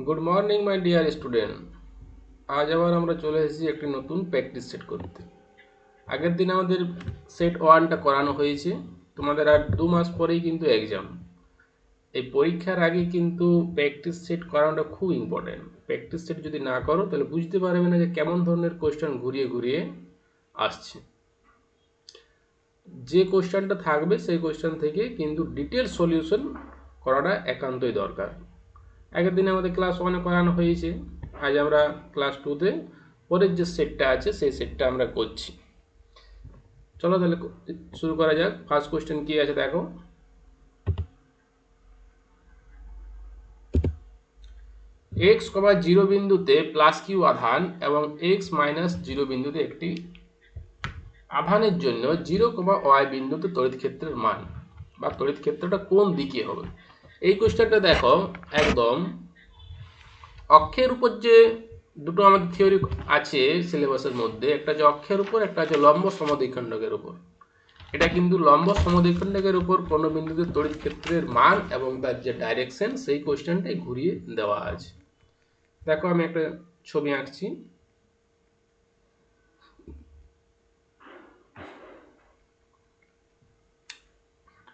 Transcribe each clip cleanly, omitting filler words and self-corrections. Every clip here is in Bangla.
Good morning my dear student. আজ আবার আমরা চলে এসেছি একটি নতুন প্র্যাকটিস সেট করতে। আগের দিন আমাদের সেট ওয়ানটা করানো হয়েছে। তোমাদের আর 2 মাস পরেই কিন্তু এক্সাম। এই পরীক্ষার আগে কিন্তু প্র্যাকটিস সেট করানোটা খুব ইম্পর্টেন্ট। প্র্যাকটিস সেট যদি না করো তাহলে বুঝতে পারবে না যে কেমন ধরনের কোয়েশ্চেন ঘুরিয়ে ঘুরিয়ে আসছে। যে কোয়েশ্চেনটা থাকবে সেই কোয়েশ্চেন থেকে কিন্তু ডিটেল সলিউশন করাটা একান্তই দরকার। আগের দিনে আমাদের ক্লাস ওয়ানে করানো হয়েছে। আজ আমরা ক্লাস টুতে পরের যে সেটটা আছে সেই সেটটা আমরা করছি। চলো তাহলে শুরু করা যাক। ফার্স্ট কোয়েশ্চেন কি আছে দেখো। এক্স, জিরো বিন্দুতে প্লাস কিউ আধান এবং এক্স মাইনাস জিরো বিন্দুতে একটি আধানের জন্য জিরো, ওয়াই বিন্দুতে তড়িৎ ক্ষেত্রের মান বা তড়িৎ ক্ষেত্রটা কোন দিকে হবে। এই কোয়েশ্চেনটা দেখো একদম অক্ষের উপর যে দুটো আমাদের থিওরি আছে সিলেবাসের মধ্যে, একটা যে অক্ষের উপর, একটা আছে লম্ব সমদ্বিখণ্ডকের উপর। এটা কিন্তু লম্ব সমদ্বিখণ্ডকের উপর কোনো বিন্দুতে তড়িৎ ক্ষেত্রের মান এবং তার যে ডাইরেকশন সেই কোশ্চেনটাই ঘুরিয়ে দেওয়া আছে। দেখো আমি একটা ছবি আঁকছি।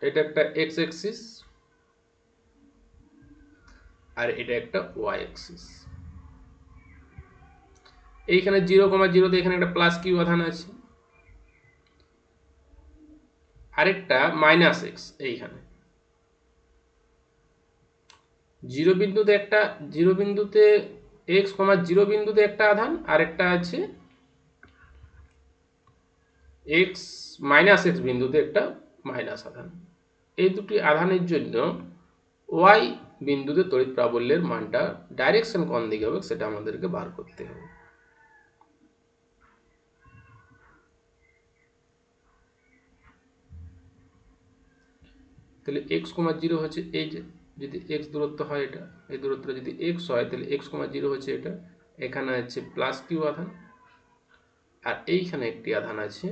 এটা একটা এক্স অ্যাক্সিস আর এটা একটা ওয়াই অ্যাক্সিস। এইখানে 0,0তে এখানে একটা প্লাস কিউ আধান আছে, আরেকটা মাইনাস এক্স এইখানে। জিরো বিন্দুতে একটা, জিরো বিন্দুতে এক্স, জিরো বিন্দুতে একটা আধান, আরেকটা আছে এক্স মাইনাস এক্স বিন্দুতে একটা মাইনাস আধান। এই দুটি আধানের জন্য ওয়াই বিন্দুতে তড়িৎ প্রাবল্যের মানটা ডাইরেকশন কোন দিকে হবে সেটা আমাদেরকে বার করতে হবে। তাহলে এক্স, জিরো হচ্ছে এই যে, যদি এক্স দূরত্ব হয় এটা, এই দূরত্বটা যদি এক্স হয় তাহলে এক্স, জিরো হচ্ছে এটা। এখানে আছে প্লাস কিউ আধান আর এইখানে একটি আধান আছে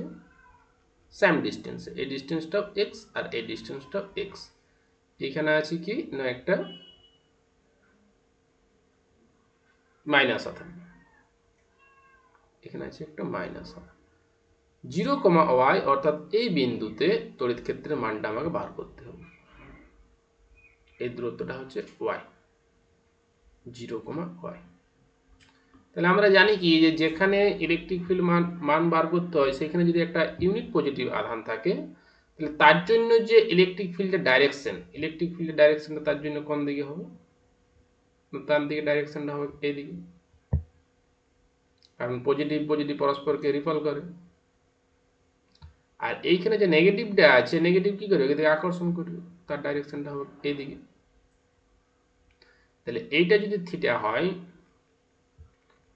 সেম ডিস্টেন্স, এই ডিস্টেন্সটাও এক্স আর এই ডিস্টেন্সটাও এক্স। এখানে আছে কি না একটা মাইনাস আধান, এখানে আছে একটা মাইনাস আধান। জিরো, ওয়াই অর্থাৎ এই বিন্দুতে তড়িৎ ক্ষেত্রের মানটা আমাকে বার করতে হবে। এই দূরত্বটা হচ্ছে ওয়াই, জিরো, ওয়াই। তাহলে আমরা জানি কি যে যেখানে ইলেকট্রিক ফিল্ড মান বার করতে হয় সেখানে যদি একটা ইউনিট পজিটিভ আধান থাকে তাহলে তার জন্য যে ইলেকট্রিক ফিল্ডের ডাইরেকশনটা তার জন্য কোন দিকে হবে, তার দিকে ডাইরেকশনটা হবে এইদিকে, কারণ পজিটিভ পজিটিভ পরস্পরকে রিপল করে। আর এইখানে যে নেগেটিভটা আছে, নেগেটিভ কি করবে, এদিকে আকর্ষণ করবে, তার ডাইরেকশনটা হবে এইদিকে। তাহলে এইটা যদি থিটা হয়,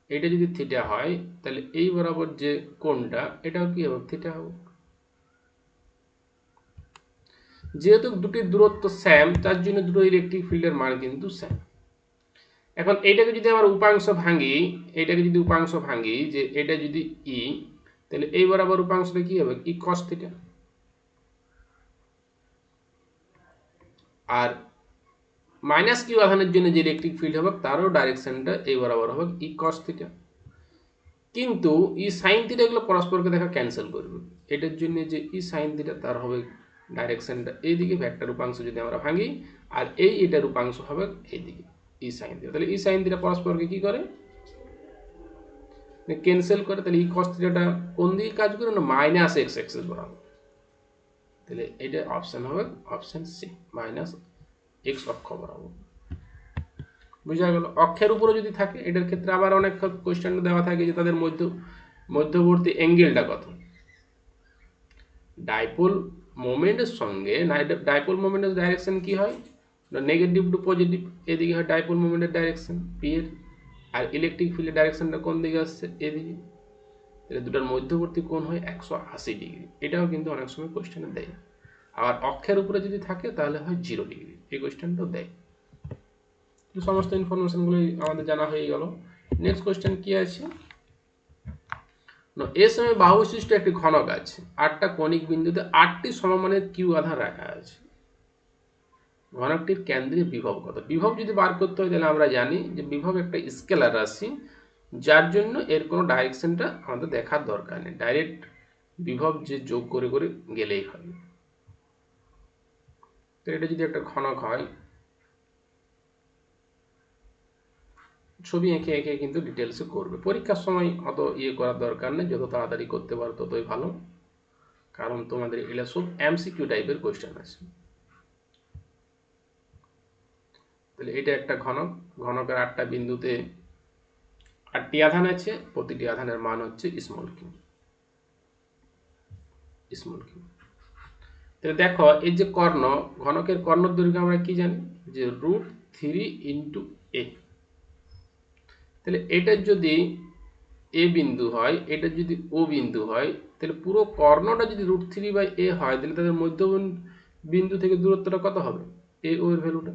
এটা যদি থিটা হয় তাহলে এই বরাবর যে কোণটা এটাও কি হবে, থিটা হবে। যেহেতু দুটির দূরত্ব সেম তার জন্য দুটো ইলেকট্রিক ফিল্ডের মান কিন্তু সেম। এখন এইটাকে যদি আমার উপাংশ ভাঙি, এটাকে যদি উপাংশ ভাঙি যে এটা যদি ই, তাহলে এই বরাবর উপাংশটা কি হবে, ই কস থিটা। আর মাইনাস কিউ আধানের জন্য যে ইলেকট্রিক ফিল্ড হবে তারও ডাইরেকশনটা এই বরাবর হবে ই কস থিটা। কিন্তু ই সাইন থিটা এগুলো পরস্পরকে দেখা ক্যান্সেল করবে। এটার জন্য যে ই সাইন থিটা তার হবে ডাইরেকশনটা এইদিকে, ভেক্টর উপাংশ যদি আমরা ভাঙি, আর এটার উপাংশ হবে এইদিকে ই সাইন থিটা। তাহলে ই সাইন থিটা পরস্পরকে কি করে, ক্যান্সেল করে। তাহলে ই কস থিটাটা কোন দিকে কাজ করে না, মাইনাস এক্স এক্সেস বরাবর। তাহলে এটা অপশন হবে অপশন সি, মাইনাস এক্স অক্ষ বরাবর। বুঝা গেল। অক্ষের উপরে যদি থাকে এটার ক্ষেত্রে আবার অনেক কোয়েশ্চেন দেওয়া থাকে যে তাদের মধ্যবর্তী অ্যাঙ্গেলটা কত। ডাইপোল মোমেন্টের সঙ্গে, ডাইপোল মোমেন্টের ডাইরেকশন কি হয়, নেগেটিভ টু পজিটিভ, এদিকে হয় ডাইপোল মোমেন্টের ডাইরেকশন পি এর, আর ইলেকট্রিক ফিল্ডের ডাইরেকশনটা কোন দিকে আসছে, এদিকে। তাহলে দুটার মধ্যবর্তী কোণ হয় 180 ডিগ্রি। এটাও কিন্তু অনেক সময় কোয়েশ্চেনে দেয়। আর অক্ষের উপরে যদি থাকে তাহলে হয় 0 ডিগ্রি, এই কোয়েশ্চেনটাও দেয়। সমস্ত ইনফরমেশনগুলোই আমাদের জানা হয়ে গেল। নেক্সট কোয়েশ্চেন কি আছে, এস এম বাহু বিশিষ্ট একটি ঘনক আছে, 8টা কণিক বিন্দুতে 8টি সমমানের কিউ আধান রাখা আছে। ঘনকটির কেন্দ্রে বিভব কত। বিভব যদি বার করতে হয় তাহলে আমরা জানি যে বিভব একটা স্কেলার রাশি, যার জন্য এর কোনো ডাইরেকশনটা আমাদের দেখার দরকার নেই, ডাইরেক্ট বিভব যে যোগ করে করে গেলেই হয়। তো এটা যদি একটা ঘনক হয়, ছবি এঁকে এঁকে কিন্তু ডিটেলসে করবে, পরীক্ষার সময় অত ইয়ে করার দরকার নেই, যত তাড়াতাড়ি করতে পারো ততই ভালো, কারণ তোমাদের এগুলো সব এমসিকিউ টাইপের কোয়েশ্চেন আছে। তাহলে এটা একটা ঘনক, ঘনকের 8টা বিন্দুতে 8টি আধান আছে, প্রতিটি আধানের মান হচ্ছে স্মল কিউ। তাহলে দেখো এই যে কর্ণ, ঘনকের কর্ণ দৈর্ঘ্য আমরা কি জানি যে √3 ইন্টু এ। তাহলে এটা যদি এ বিন্দু হয়, এটা যদি ও বিন্দু হয়, তাহলে পুরো কর্ণটা যদি √3/a হয়, তাহলে তাদের মধ্য বিন্দু থেকে দূরত্বটা কত হবে, এ ও এর ভ্যালুটা।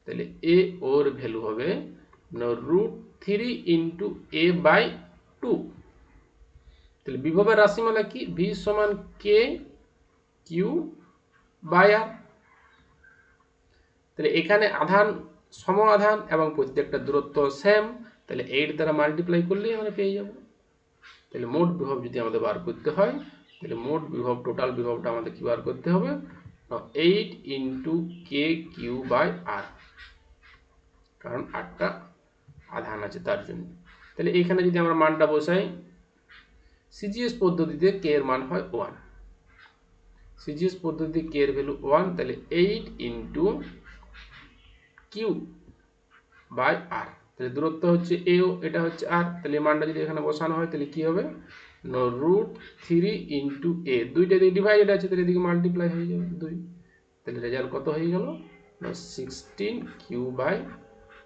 তাহলে এ ওর ভ্যালু হবে √3 ইন্টু a/2। তাহলে বিভবের রাশিমালা কি, ভি সমান কে কিউ বাই আর। তাহলে এখানে আধান সম আধান এবং প্রত্যেকটা দূরত্ব সেম, তাহলে 8 দ্বারা মাল্টিপ্লাই করলেই আমরা পেয়ে যাব। তাহলে মোট বিভব যদি আমাদের বার করতে হয়, তাহলে মোট বিভব টোটাল বিভবটা আমাদের কি বার করতে হবে, 8 ইন্টু কে কিউ বাই আর, কারণ 8টা আধান আছে তার জন্য। তাহলে এখানে যদি আমরা মানটা বসাই, সিজিএস পদ্ধতিতে কে এর মান হয় 1, সিজিএস পদ্ধতিতে কে এর ভ্যালু 1, তাহলে 8 ইন্টু কিউ বাই আর, তাহলে দূরত্ব হচ্ছে এ ও, এটা হচ্ছে আর, তাহলে এই মানটা যদি এখানে বসানো হয় তাহলে কি হবে, √3 ইন্টু এ, দুইটা দিয়ে ডিভাইডেড আছে, তাহলে এদিকে মাল্টিপ্লাই হয়ে যাবে 2, তাহলে রেজাল্ট কত হয়ে গেল, 16 কিউ বাই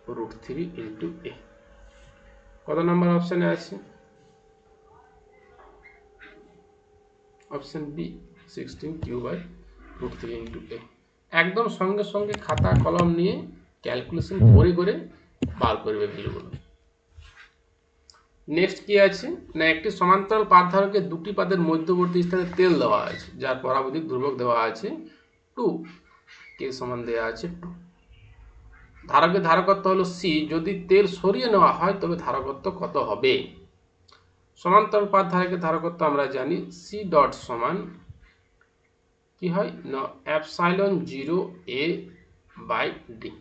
√3 ইন্টু এ। কত নাম্বার অপশানে আছে, option B 16 Q by √3 into A. একদম সঙ্গে সঙ্গে খাতা কলম নিয়ে ক্যালকুলেশন করে করে বার করবে ভ্যালুগুলো। নেক্সট কি আছে না, একটি সমান্তরাল পাত ধারকের দুটি পাতের মধ্যবর্তী স্থানে তেল দেওয়া আছে, যার পরাবৈদ্যুতিক ধ্রুবক দেওয়া আছে 2, কে সমান দেওয়া আছে 2। ধারকের ধারকত্ব হলো সি, যদি তেল সরিয়ে নেওয়া হয় তবে ধারকত্ব কত হবে। সমান্তরাল পাত ধারকের ধারকত্ব আমরা জানি সি ডট সমান কি হয় না, এপসাইলন 0 এ বাই ডি।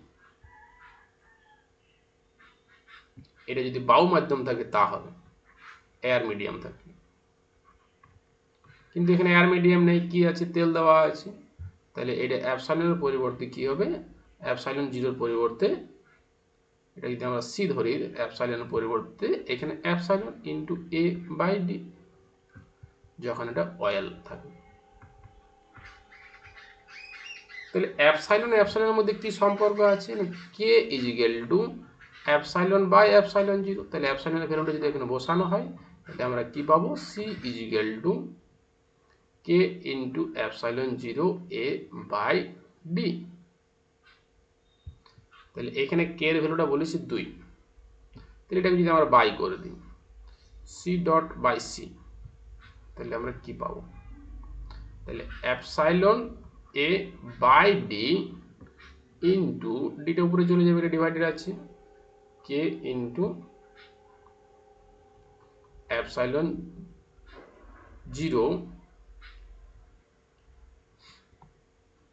এটা যদি বায়ু মাধ্যম থাকে তাহলে, এয়ার মিডিয়াম থাকে, কিন্তু এখানে এয়ার মিডিয়াম নেই, কি আছে, তেল দেওয়া আছে, তাহলে এটা এপসাইলনের পরিবর্তে কি হবে, এপসাইলন 0 পরিবর্তে, এটা যদি আমরা সি ধরি, এপসাইলনের পরিবর্তে এখানে epsilon into A by D, যখন এটা অয়েল থাকে। তাহলে এপসাইলন এপসাইলনের মধ্যে কি সম্পর্ক আছে, K is equal to epsilon by epsilon 0। তাহলে এপসাইলনের ভ্যালুটা যদি এখানে বসানো হয় তাহলে আমরা কি পাবো, C is equal to K into epsilon 0 A by D. তাহলে এখানে কে এর ভ্যালুটা বলেছি 2, তাহলে এটাকে যদি আমরা বাই করে দিই, সি ডট বাই সি, তাহলে আমরা কি পাবো, তাহলে epsilon A by D into ডিটা উপরে চলে যাবে, এটা ডিভাইডেড আছে, K into epsilon 0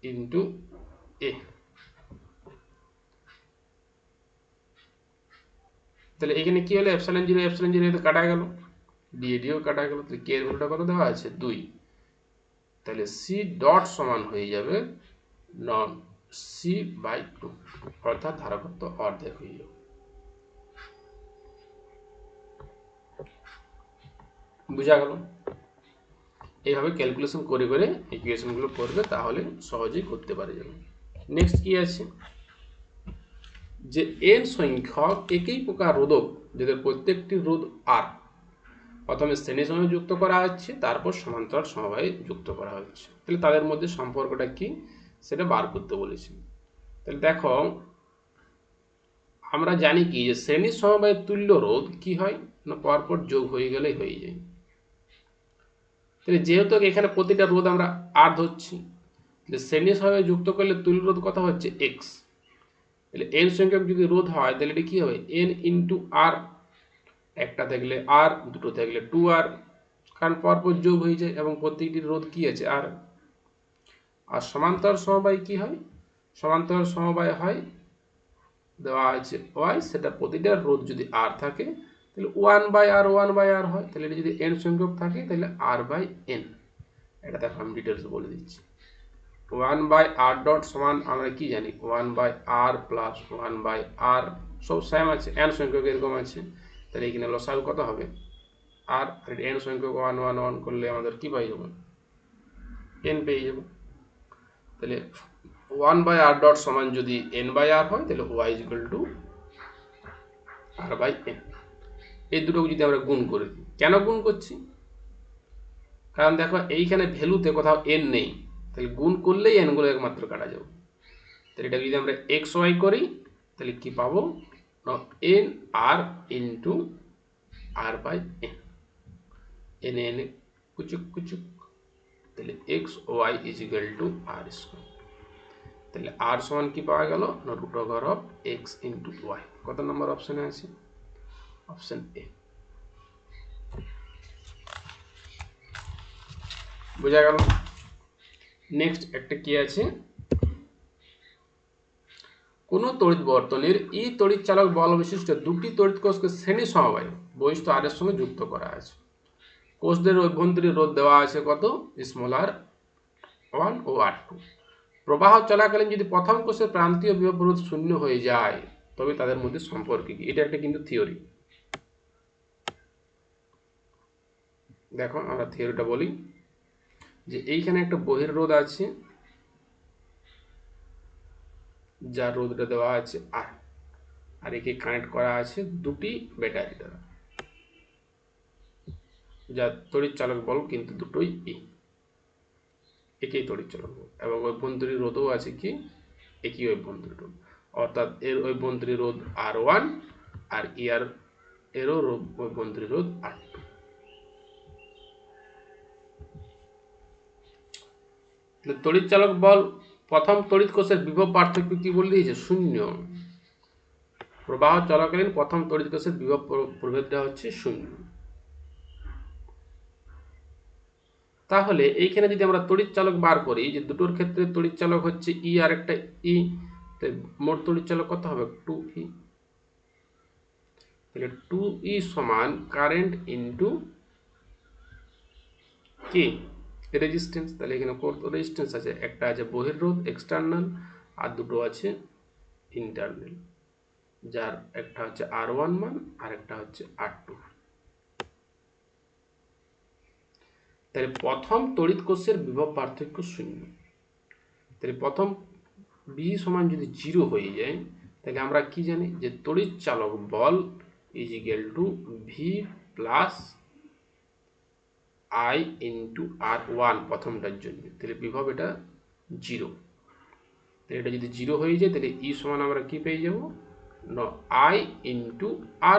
into A. তাহলে এখানে কি হলো, এপসাইলন 0 কাটা গেল, ডিও কাটা গেল, তাহলে কে এর ভ্যালুটা কত দেওয়া আছে 2, তাহলে সি ডট সমান হয়ে যাবে নন সি বাই 2, অর্থাৎ ধারকত্ব অর্ধেক হয়ে যাবে। বুঝা গেল, এইভাবে ক্যালকুলেশন করে করে ইকুয়েশনগুলো করবে, তাহলে সহজেই করতে পারে যাবে। নেক্সট কি আছে, যে এন সংখ্যক একই প্রকার রোধক যাদের প্রত্যেকটি রোধ আর, প্রথমে শ্রেণী সময় যুক্ত করা হচ্ছে, তারপর সমান্তরাল সমবায়ে যুক্ত করা হচ্ছে, তাহলে তাদের মধ্যে সম্পর্কটা কি সেটা বার করতে বলেছি। তাহলে দেখো আমরা জানি কি যে শ্রেণী সমবায়ের তুল্য রোধ কি হয় না, পরপর যোগ হয়ে গেলেই হয়ে যায়। তাহলে যেহেতু এখানে প্রতিটা রোধ আমরা আর ধরছি, শ্রেণী সমবায় যুক্ত করলে তুল্য রোধ কত হচ্ছে এক্স। তাহলে এন সংখ্যক যদি রোধ হয় তাহলে এটা কি হবে এন ইন্টু আর, একটা থাকলে আর, দুটো থাকলে 2r, কারণ পরপর যোগ হয়ে যায় এবং প্রত্যেকটির রোধ কি আছে আর। আর সমান্তরাল সমবায় কি হয়, সমান্তরাল সমবায় হয় দেওয়া আছে ওয়াই, সেটা প্রতিটার রোধ যদি আর থাকে তাহলে 1/r হয়। তাহলে এটা যদি এন সংখ্যক থাকে তাহলে r/n। এটা দেখো আমি ডিটেলস বলে দিচ্ছি। 1/r ডট সমান আমরা কি জানি 1/r প্লাস 1/r, সব সেম আছে, এন সংখ্যক এরকম আছে। তাহলে এখানে লসাগু কত হবে আর এন সংখ্যক 1 করলে আমাদের কি পাই যাবো n পেয়ে যাবো। তাহলে 1/r ডট সমান যদি n/r হয় তাহলে y ইকুয়াল টু r/n। এই দুটো যদি আমরা গুণ করে দিই, কেন গুণ করছি, কারণ দেখো এইখানে ভ্যালুতে কোথাও n নেই, তাহলে গুণ করলেই n গুলো একমাত্র কাটা যাবে। তাহলে এটা যদি আমরা এক্স ওয়াই করি তাহলে কি পাবো N R into r/n, N N কুচুক কুচুক, তাহলে X Y is equal to R square. তাহলে আর সমান কি পাওয়া গেল না root over of X into Y. কত নম্বর অপশনে আছে, অপশন এ। বোঝা গেল। নেক্সট একটা কি আছে, কোন তড়িৎ বর্তনীর ই তড়িৎ চালক বল বিশিষ্ট দুটি তড়িৎ কোষকে শ্রেণী সমবায় বহিষ্ঠ আর এর সঙ্গে যুক্ত করা আছে। কোষদের অভ্যন্তরীণ রোধ দেওয়া আছে কত r1 ও r2। প্রবাহ চলাকালীন যদি প্রথম কোষের প্রান্তীয় বিভব রোধ শূন্য হয়ে যায় তবে তাদের মধ্যে সম্পর্ক কি। এটা একটা কিন্তু থিওরি। দেখো আমরা থিওরিটা বলি যে এইখানে একটা বহির্রোধ আছে যার রোধটা দেওয়া আছে আর, আর একে কানেক্ট করা আছে দুটি ব্যাটারি দ্বারা, যার তড়িৎ চালক বল কিন্তু দুটোই একই তড়িৎ চালক বল, এবং অভ্যন্তরীণ রোধও আছে কি একই অভ্যন্তরীণ রোধ, অর্থাৎ এর অভ্যন্তরীণ রোধ r1 আর এরও অভ্যন্তরীণ রোধ r2। তড়িৎ চালক বল প্রথম তড়িৎ কোষের বিভব পার্থক্য কি বলে দিয়েছে শূন্য। প্রবাহ চলাকালীন প্রথম তড়িৎ কোষের বিভব প্রভেদটা হচ্ছে শূন্য। তাহলে এইখানে যদি আমরা তড়িৎ চালক বার করি যে দুটোর ক্ষেত্রে তড়িৎ চালক হচ্ছে ই আর একটা ই, মোট তড়িৎ চালক কত হবে 2e। তাহলে 2e সমান কারেন্ট ইনটু কি রেজিস্ট্যান্স। তাহলে এখানে কত রেজিস্ট্যান্স আছে, একটা আছে বহির্রোধ এক্সটার্নাল আর দুটো আছে ইন্টারনাল, যার একটা হচ্ছে r1 মান আর একটা হচ্ছে r2। তাহলে প্রথম তড়িৎ কোষের বিভব পার্থক্য শূন্য। তাহলে প্রথম বি সমান যদি 0 হয়ে যায় তাহলে আমরা কি জানি যে তড়িৎ চালক বল is equal to V plus I into r1 প্রথমটার জন্য। তাহলে বিভব এটা 0। তাহলে এটা যদি 0 হয়ে যায় তাহলে ই সমান আমরা কি পেয়ে যাব না আই ইন্টু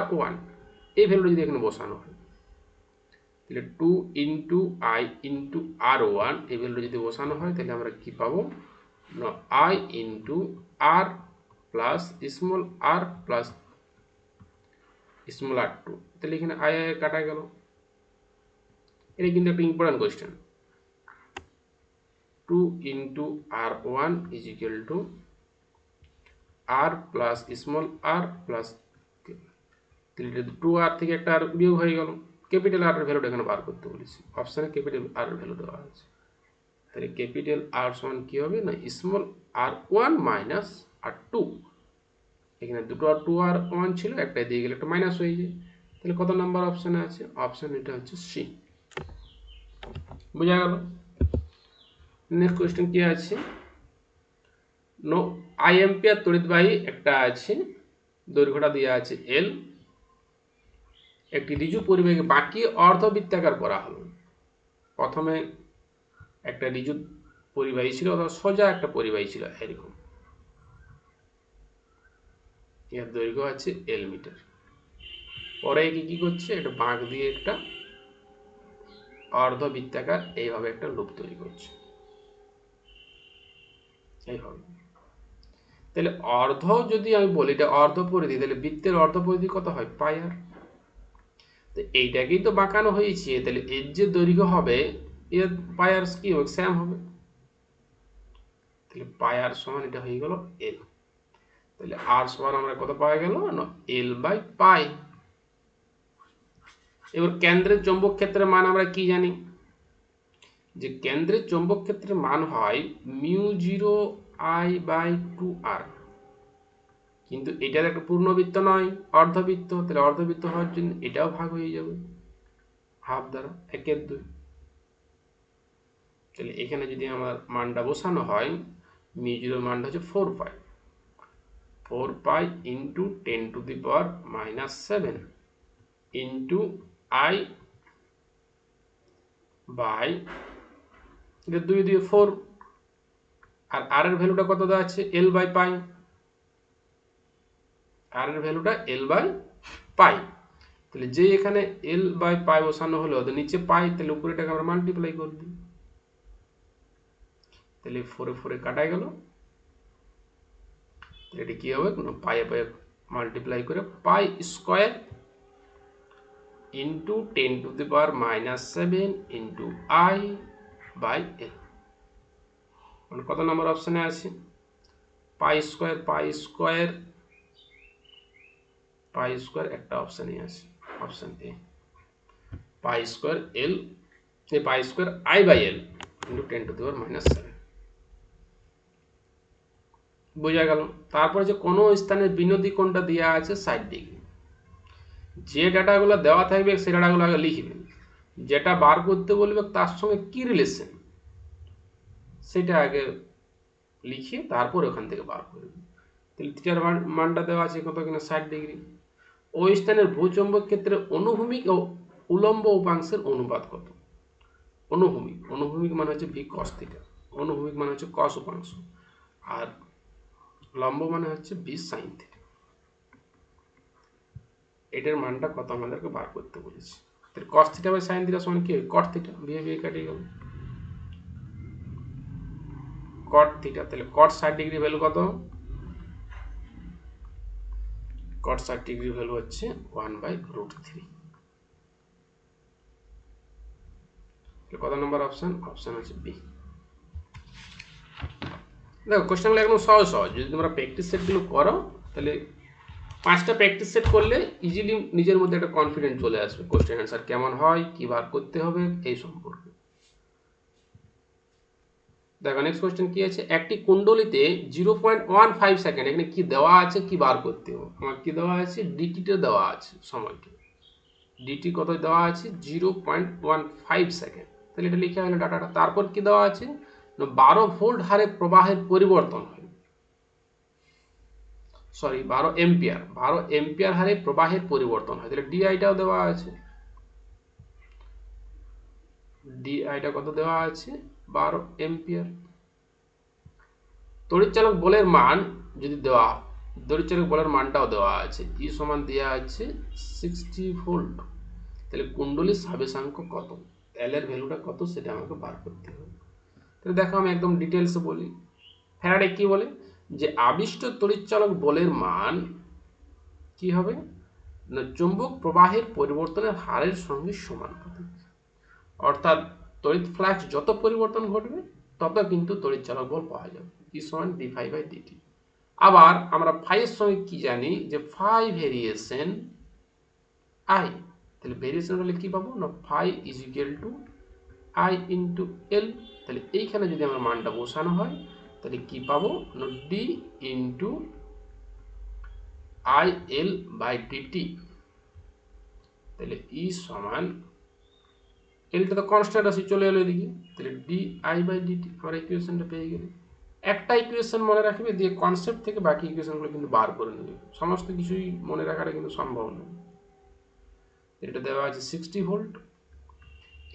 r1। এই ভ্যালুটা যদি এখানে বসানো হয় তাহলে 2 ইন্টু আই ইন্টু r1 এই ভ্যালুটা যদি বসানো হয় তাহলে আমরা কি পাবো না I into R plus small R plus small r2। তাহলে এখানে আই আই কাটা গেল। এটা কিন্তু একটা important question. 2 into r1 is equal to R plus small R plus, তাহলে 2r থেকে একটা আর বিয়োগ হয়ে গেল, ক্যাপিটাল আর এর ভ্যালুটা এখানে বার করতে বলেছি, অপশানে ক্যাপিটাল আর এর ভ্যালু দেওয়া আছে। তাহলে ক্যাপিটাল আর সমান কি হবে না স্মল r1 মাইনাস r2। এখানে দুটো আর 2r1 ছিল, একটা দিয়ে গেলে একটা মাইনাস হয়ে যায়। তাহলে কত নাম্বার অপশানে আছে, অপশান এটা হচ্ছে সি। বোঝা গেল। নেক্সট কোয়েশ্চেন কি আছে, নো আই এম্পিয়ার তড়িৎবাহী একটা আছে, দৈর্ঘ্যটা দেওয়া আছে এল, একটি ঋজু পরিবাহীকে বাঁকিয়ে অর্ধবৃত্তাকার করা হলো। প্রথমে একটা ঋজু পরিবাহী ছিল অথবা সোজা একটা পরিবাহী ছিল এরকম, এর দৈর্ঘ্য আছে এল মিটার। পরে একে কি করছে একটা বাঁক দিয়ে একটা অর্ধবৃত্তাকার এইভাবে একটা লুপ তৈরি করছে। এইভাবে। তাহলে অর্ধ যদি আমি বলি এটা অর্ধ পরিধি, তাহলে বৃত্তের অর্ধ পরিধি কত হয় পাই আর। তো এইটাকেই তো বাঁকানো হয়েছে, তাহলে এর যে দৈর্ঘ্য হবে এর পাই আর কি হবে স্যাম হবে। তাহলে পাই আর সমান এটা হয়ে গেল এল। তাহলে আর সমান আমরা কত পাওয়া গেল না এল বাই পাই। এবার কেন্দ্রের চৌম্বক ক্ষেত্রের মান আমরা কি জানি, যে কেন্দ্রের চৌম্বক ক্ষেত্রের মান হয় mu zero I by two R. কিন্তু এটার একটা পূর্ণবৃত্ত নয়, অর্ধবৃত্ত, তাহলে অর্ধবৃত্ত হওয়ার জন্য এটাও ভাগ হয়ে যাবে হাফ দ্বারা, একের দুই। তাহলে এখানে যদি আমার মানটা বসানো হয়, মিউ জিরোর মানটা হচ্ছে 4 pi into 10⁻⁻7 into I by 2 দিয়ে 4, আর আর এর ভ্যালুটা কত দেওয়া আছে এল বাই পাই, আর এর ভ্যালুটা এল বাই পাই। তাহলে যে এখানে এল বাই পাই বসানো হলো, তো নিচে পাই, তাহলে উপরেটাকে আমরা মাল্টিপ্লাই করে দিই। তাহলে 4 কাটা গেল, তাহলে এটা কি হবে পায়ে পায়ে মাল্টিপ্লাই করে pi square into 10⁻⁻7 into I by L. মানে কত নম্বর অপশানে আছে pi square, pi square, pi square একটা অপশানে আছে, option A pi square L, pi square I by L into 10⁻⁻7। বোঝা গেল। তারপরে যে কোনো স্থানের বিনোদী কোণটা দেওয়া আছে 60 ডিগ্রি। যে ডাটাগুলো দেওয়া থাকবে সেই ডাটাগুলো আগে লিখবেন, যেটা বার করতে বলবে তার সঙ্গে কি রিলেশন সেটা আগে লিখে তারপর ওখান থেকে বার করবে। তাহলে থিটার মানটা দেওয়া আছে কত কিনা 60 ডিগ্রি। ওই স্থানের ভূচৌম্বক ক্ষেত্রে অনুভূমিক ও উলম্ব উপাংশের অনুপাত কত। অনুভূমিক, অনুভূমিক মানে হচ্ছে ভি কস থিটা, অনুভূমিক মানে হচ্ছে কস উপাংশ, আর লম্ব মানে হচ্ছে ভি সাইন থিটা। এটার মানটা কত আমাদেরকে বার করতে বলেছে। তাহলে cos theta by sine theta সমান কি হবে কট থিটা, বিয়ে বিয়ে কাটিয়ে গেল কট থিটা। তাহলে কট 60 ডিগ্রি ভ্যালু কত, কট 60 ডিগ্রি ভ্যালু হচ্ছে 1/√3। কত নম্বর অপশন, অপশন হচ্ছে বি। দেখো কোশ্চেনগুলো একদম সহজ সহজ, যদি তোমরা প্র্যাকটিস সেটগুলো করো তাহলে 5টা প্র্যাকটিস সেট করলে ইজিলি নিজের মধ্যে একটা কনফিডেন্স চলে আসবে কোশ্চেন অ্যান্সার কেমন হয়, কি বার করতে হবে এই সম্পর্কে। দেখো নেক্সট কোশ্চেন কি আছে, একটি কুণ্ডলিতে 0.15 সেকেন্ড, এখানে কি দেওয়া আছে কি বার করতে হবে, আমার কি দেওয়া আছে ডিটিটা দেওয়া আছে, সময়টা ডিটি কত দেওয়া আছে 0.15 সেকেন্ড। তাহলে এটা লিখে হলো ডাটাটা। তারপর কি দেওয়া আছে 12 ভোল্ট হারে প্রবাহের পরিবর্তন হয়, সরি 12 এম্পিয়ার, 12 এম্পিয়ার হারে প্রবাহের পরিবর্তন হয়। তাহলে ডিআইটাও দেওয়া আছে, ডিআইটা কত দেওয়া আছে 12 এম্পিয়ার। তড়িৎচালক বলের মান যদি দেওয়া, তড়িৎচালক বলের মানটাও দেওয়া আছে, ই সমান দেওয়া আছে 60 ভোল্ট। তাহলে কুণ্ডলীর সাবেশাঙ্ক কত, এল এর ভ্যালুটা কত সেটা আমাকে বার করতে হবে। তাহলে দেখো আমি একদম ডিটেলসে বলি। ফ্যারাডে কি বলে যে আবিষ্ট তড়িৎচালক বলের মান কি হবে না চুম্বক প্রবাহের পরিবর্তনের হারের সঙ্গে সমানুপাতিক। অর্থাৎ তড়িৎ ফ্লাক্স যত পরিবর্তন ঘটবে তত কিন্তু তড়িৎচালক বল পাওয়া যাবে, ই সমান d∅/dt। আবার আমরা ফাইয়ের সঙ্গে কি জানি যে ফাই ভেরিয়েশন আই, তাহলে ভেরিয়েশন হলে কি পাবো না phi is equal to I into L. তাহলে এইখানে যদি আমার মানটা বসানো হয় তাহলে কি পাবো না D into I L by DT. তাহলে ই সমান এলটা তো কনস্ট্যান্ট আছে চলে এলো এদিকে, তাহলে ডি আই বাই ডিটি আমরা ইকুয়েশনটা পেয়ে গেলি। একটা ইকুয়েশন মনে রাখবে দিয়ে কনসেপ্ট থেকে বাকি ইকুয়েশনগুলো কিন্তু বার করে নেবে, সমস্ত কিছুই মনে রাখাটা কিন্তু সম্ভব নয়। এটা দেওয়া আছে 60 ভোল্ট,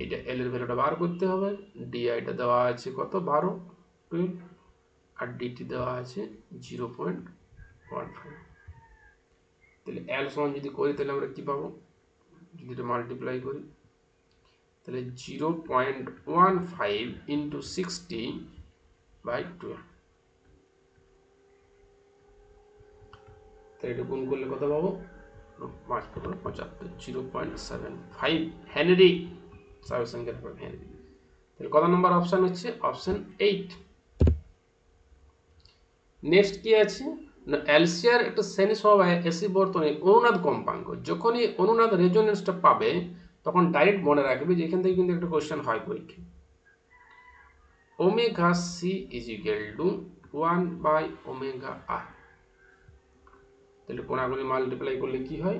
এটা এল এর ভ্যালুটা বার করতে হবে, ডিআইটা দেওয়া আছে কত 12 আর ডিটি দেওয়া আছে 0.15। তাহলে এল সমান যদি করি তাহলে আমরা কি পাবো, যদি এটা মাল্টিপ্লাই করি তাহলে 0.15 ইন্টু 60/12। তাহলে এটা গুণ করলে কত পাবো? 5×75 0.75 হেনরি। স্বাভাবিক সংখ্যার একক হেনরি। তাহলে কত নম্বর অপশন হচ্ছে? অপশন 8। নেক্সট কি আছে না, এলসিআর একটা শ্রেণী সমবায়ে এসি বর্তনী অনুনাদ কম্পাঙ্ক। যখনই অনুনাদ রেজোনেন্সটা পাবে তখন ডাইরেক্ট মনে রাখবে যে এখান থেকে কিন্তু একটা কোশ্চেন হয় পরীক্ষা। Omega C is equal to 1/ওমেগা আর। তাহলে কোনাগুলি মাল্টিপ্লাই করলে কি হয়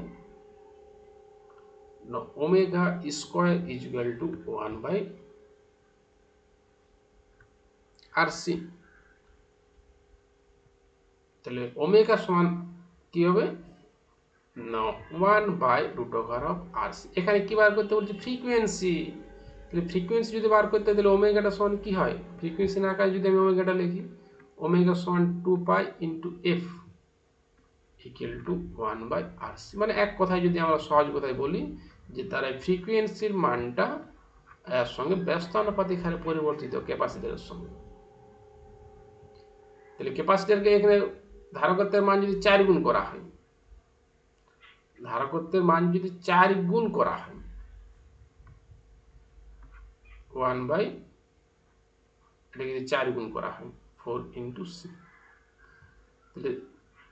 না, omega square is equal to 1/RC। তাহলে ওমেগা সমান কি হবে না 1/√RC। এখানে কি বার করতে বলছে? ফ্রিকোয়েন্সি। তাহলে ফ্রিকোয়েন্সি যদি বার করতে তাহলে ওমেগাটা সমান কি হয়? ফ্রিকোয়েন্সি না আকারে যদি আমি ওমেগাটা লিখি, ওমেগা সমান 2π × f ইকুয়াল টু 1/RC। মানে এক কথায় যদি আমরা সহজ কথায় বলি যে তার ফ্রিকোয়েন্সির মানটা এর সঙ্গে ব্যস্তানুপাতিক হারে পরিবর্তিত ক্যাপাসিটরের সঙ্গে। তাহলে ক্যাপাসিটরকে এখানে ধারকত্বের মান যদি 4 গুণ করা হয়, ধারকত্বের মান যদি 4 গুণ করা হয় 1/, এটাকে যদি 4 গুণ করা হয় 4 × c, তাহলে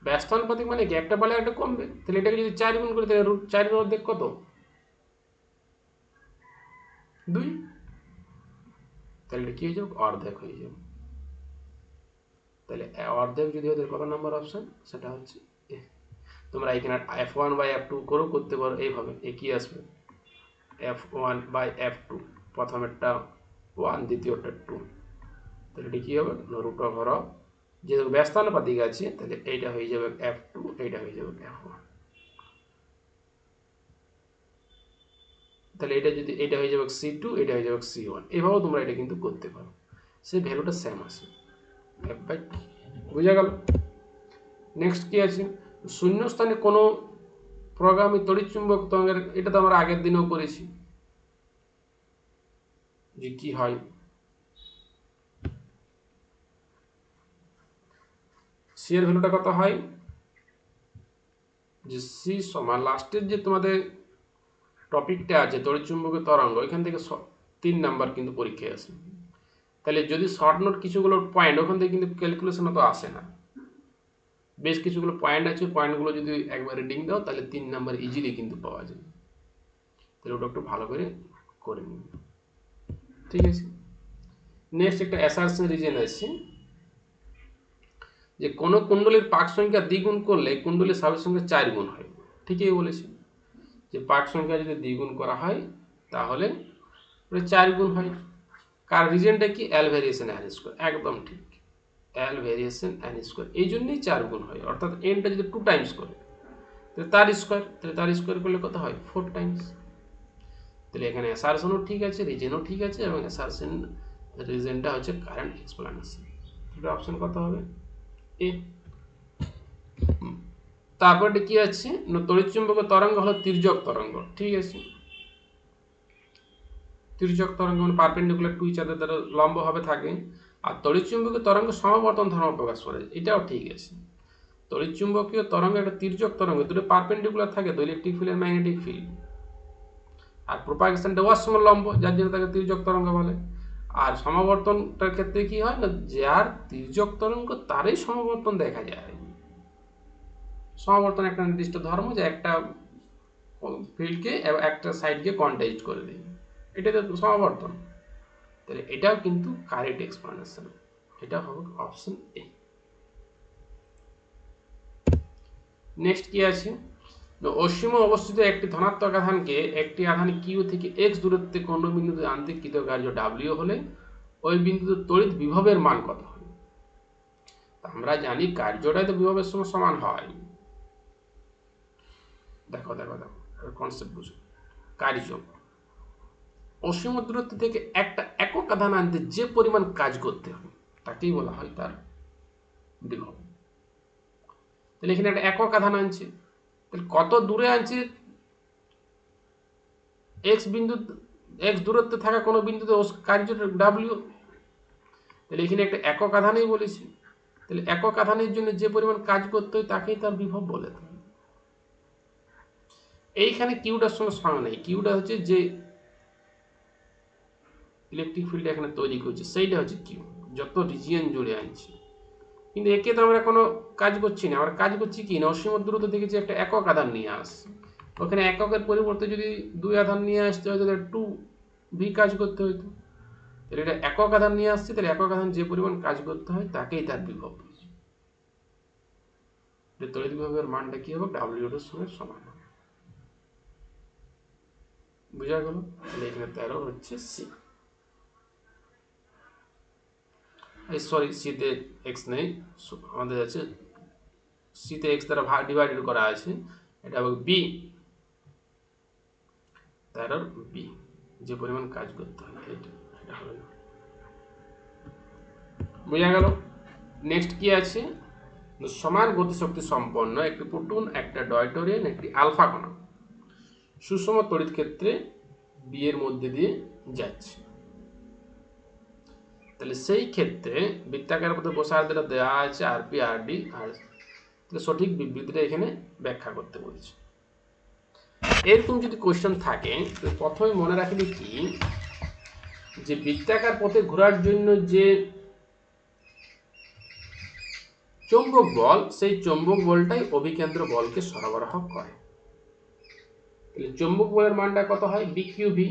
ব্যস্তানুপাতিক মানে কি একটা বাড়লে একটা কমবে। তাহলে এটাকে যদি 4 গুণ করে তাহলে √4 এর অর্ধেক কত? 2। তাহলে এটা কি হয়ে যাবে? অর্ধেক হয়ে যাবে। তাহলে অর্ধেক যদি হয় কত নম্বর অপশন? সেটা হচ্ছে এ। তোমরা এখানে f1/f2 করেও করতে পারো এইভাবে। এ কি আসবে? f1/f2, প্রথমেরটা 1, দ্বিতীয়টা 2। তাহলে এটা কি হবে? √, যেহেতু ব্যস্তানুপাতিক আছে তাহলে এইটা হয়ে যাবে f2, এইটা হয়ে যাবে f1। তাহলে এটা যদি এটা হয়ে যাবে c2, এটা হয়ে যাবে c1। এভাবেও তোমরা এটা কিন্তু করতে পারো, সেই ভ্যালুটা সেম আসে f/2। বুঝা গেল? নেক্সট কি আছে? শূন্যস্থানে কোনো প্রগামী তড়িৎচুম্বক তরঙ্গের, এটা তো আমরা আগের দিনেও করেছি যে কি হয় সি এর ভ্যালুটা কত হয় যে সি সমান লাস্টের যে তোমাদের টপিকটা আছে তড়িৎচুম্বকের তরঙ্গ, এখান থেকে 3 নাম্বার কিন্তু পরীক্ষায় আসে। তাহলে যদি শর্ট নোট কিছুগুলো পয়েন্ট, ওখান থেকে কিন্তু ক্যালকুলেশন তো আসে না, বেশ কিছুগুলো পয়েন্ট আছে, পয়েন্টগুলো যদি একবার রিডিং দাও তাহলে 3 নাম্বার ইজিলি কিন্তু পাওয়া যায়। তাহলে ওটা একটু ভালো করে করে নিন, ঠিক আছে? নেক্সট একটা অ্যাসারশন রিজন আছে যে কোন কুণ্ডলীর পাক সংখ্যা দ্বিগুণ করলে কুণ্ডলীর স্বাভাবিক সংখ্যা 4 গুণ হয়। ঠিকই বলেছি যে পাক সংখ্যা যদি দ্বিগুণ করা হয় তাহলে 4 গুণ হয়। কার রিজনটা কি? এল ভেরিয়েশন এন স্কয়ার। একদম ঠিক, এল ভেরিয়েশন এন স্কয়ার, এই জন্যই 4 গুণ হয়। অর্থাৎ এনটা যদি 2 টাইমস করে তাহলে তার স্কয়ার, তাহলে তার স্কয়ার করলে কত হয়? 4 টাইমস। তাহলে এখানে অ্যাসারশনও ঠিক আছে, রিজনও ঠিক আছে, এবং অ্যাসারশন রিজনটা হচ্ছে কারেন্ট এক্সপ্লানেশন। তাহলে অপশন কত হবে? এ। তারপরে কি আছে? তড়িৎচুম্বকীয় তরঙ্গ হলো তির্যক তরঙ্গ। ঠিক আছে, তির্যক তরঙ্গ মানে পারপেন্ডিকুলার টু ইচ আদার, দ্বারা লম্বভাবে থাকে। আর তড়িৎচুম্বকীয় তরঙ্গ সমাবর্তন ধর্ম প্রকাশ করে, এটাও ঠিক আছে। তড়িৎচুম্বকীয় তরঙ্গ একটা তির্যক তরঙ্গ, দুটো পারপেন্ডিকুলার থাকে তো, ইলেকট্রিক ফিল্ড আর ম্যাগনেটিক ফিল্ড। আর প্রোপাগেশনটা ওয়ার সমান লম্ব, যার জন্য তাকে তির্যক তরঙ্গ বলে। আর সমাবর্তনটার ক্ষেত্রে কি হয় না, যার তির্যক তরঙ্গ তারই সমাবর্তন দেখা যায়। সমাবর্তন একটা নির্দিষ্ট ধর্ম, যে একটা ফিল্ডকে একটা সাইডকে কন্টেস্ট করে দেয়, এটা তো সমাবর্তন। তাহলে এটাও কিন্তু কারেক্ট এক্সপ্লানেশন, এটা হবে অপশন এ। নেক্সট কি আছে? অসীম অবস্থিত একটি ধনাত্মক আধানকে একটি আধান কিউ থেকে এক্স দূরত্বে কোন বিন্দুতে আনতে কৃত কার্য ডাব্লিউ হলে ওই বিন্দুতে তড়িৎ বিভবের মান কত হবে? আমরা জানি কার্যটাই তো বিভবের সঙ্গে সমান হয়। দেখো দেখো দেখো কনসেপ্ট বুঝো। কার্য অসীম দূরত্ব থেকে একটা একক আধান আনতে যে পরিমাণ কাজ করতে হবে তাকেই বলা হয় তার বিভব। তাহলে এখানে একটা একক আধান আনছে, তাহলে কত দূরে আনছে? এক্স বিন্দু, এক্স দূরত্বে থাকা কোনো বিন্দুতে কার্য ডাব্লিউ। তাহলে এখানে একটা একক আধানই বলেছি, তাহলে একক আধানের জন্য যে পরিমাণ কাজ করতে হয় তাকেই তার বিভব বলে। এইখানে কিউটার সঙ্গে সমান নেই, কিউটা হচ্ছে যে ইলেকট্রিক ফিল্ড এখানে তৈরি করছে সেইটা হচ্ছে কিউ, যত রিজিয়ন জুড়ে আনছি। কিন্তু একে তো আমরা কোনো কাজ করছি না, আমরা কাজ করছি কি না অসীম দূরত্ব দেখেছি একটা একক আধান নিয়ে আসছে, ওখানে এককের পরিবর্তে যদি দুই আধান নিয়ে আসতে হয়তো টু ভি কাজ করতে হইতো। তাহলে এটা একক আধান নিয়ে আসছে, তাহলে একক আধান যে পরিমাণ কাজ করতে হয় তাকেই তার বিভব। তড়িৎ বিভবের মানটা কি হবে, ডাব্লিউ এর সঙ্গে সমান হবে। বুঝা গেল? তাহলে এখানে 13 হচ্ছে সি। সরি, সিতে এক্স নেই, আমাদের আছে সিতে এক্স দ্বারা ডিভাইডেড করা আছে, এটা হবে বি, 13 বি, যে পরিমাণ কাজ করতে হয় এটা হবে না। বোঝা গেল? নেক্সট কি আছে, সমান গতিশক্তি সম্পন্ন একটি প্রোটন, একটা ডয়টোরিয়ান, একটি আলফা কণা সুষম তড়িৎ ক্ষেত্রে বি এর মধ্যে দিয়ে যাচ্ছে। তাহলে সেই ক্ষেত্রে বৃত্তাকার পথে প্রসার যেটা দেওয়া আছে আরপি আরডি, আর সঠিক বিবৃতিটা এখানে ব্যাখ্যা করতে বলছে। এরকম যদি কোশ্চেন থাকে তো প্রথমে মনে রাখবি কি, যে বৃত্তাকার পথে ঘোরার জন্য যে চৌম্বক বল, সেই চৌম্বক বলটাই অভিকেন্দ্র বলকে সরবরাহ করে। তাহলে চৌম্বক বলের মানটা কত হয়, বি কিউ ভি,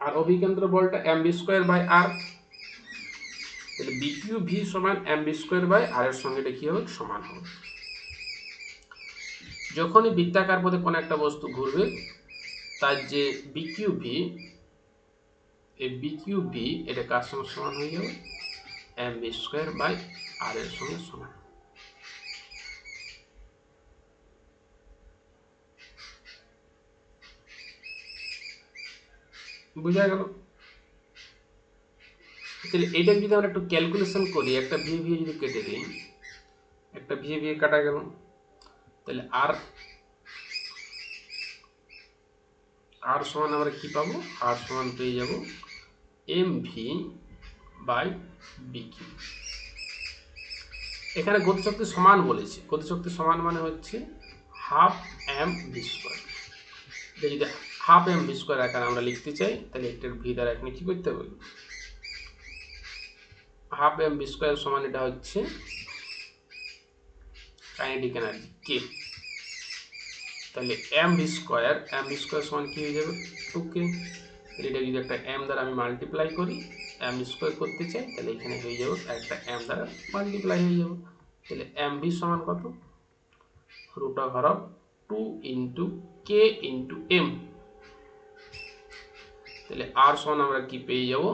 আর অভিকেন্দ্র বলটা এম বি স্কোয়ার বাই আর। তাহলে বি কিউ ভি সমান এম বি স্কোয়ার বাই আর এর সঙ্গে এটা কি হবে, সমান হবে। যখনই বৃত্তাকার পথে কোনো একটা বস্তু ঘুরবে তার যে বি কিউ ভি, এই বি কিউ ভি এটা কার সঙ্গে সমান হয়ে যাবে, এম বি স্কোয়ার বাই আর এর সঙ্গে সমান। বুঝা গেল? তাহলে এইটা যদি আমরা একটু ক্যালকুলেশন করি, একটা ভি ভি যদি কেটে দিই, একটা ভি ভি কাটা গেল, তাহলে আর আর সমান আমরা কি পাবো, আর সমান পেয়ে যাব M V by B Q. এখানে গতিশক্তি সমান বলেছে, গতিশক্তি সমান মানে হচ্ছে হাফ এম ভি স্কোয়ার। যদি হাফ এম ভি স্কোয়ার আকারে আমরা লিখতে চাই তাহলে একটার ভি দ্বারা এখানে কি করতে হবে, হাফ এম ভি স্কোয়ার সমান এটা হচ্ছে কাইনেটিক এনার্জি কে। তাহলে এম ভি স্কোয়ার সমান কি হয়ে যাবে, 2k। তাহলে এটা যদি একটা এম দ্বারা আমি মাল্টিপ্লাই করি, এম স্কোয়ার করতে চাই তাহলে এখানে হয়ে যাবে একটা এম দ্বারা মাল্টিপ্লাই হয়ে যাবে। তাহলে এম ভি সমান কত, √2 ইন্টু কে ইন্টু এম। তাহলে আর সমান আমরা কি পেয়ে যাব,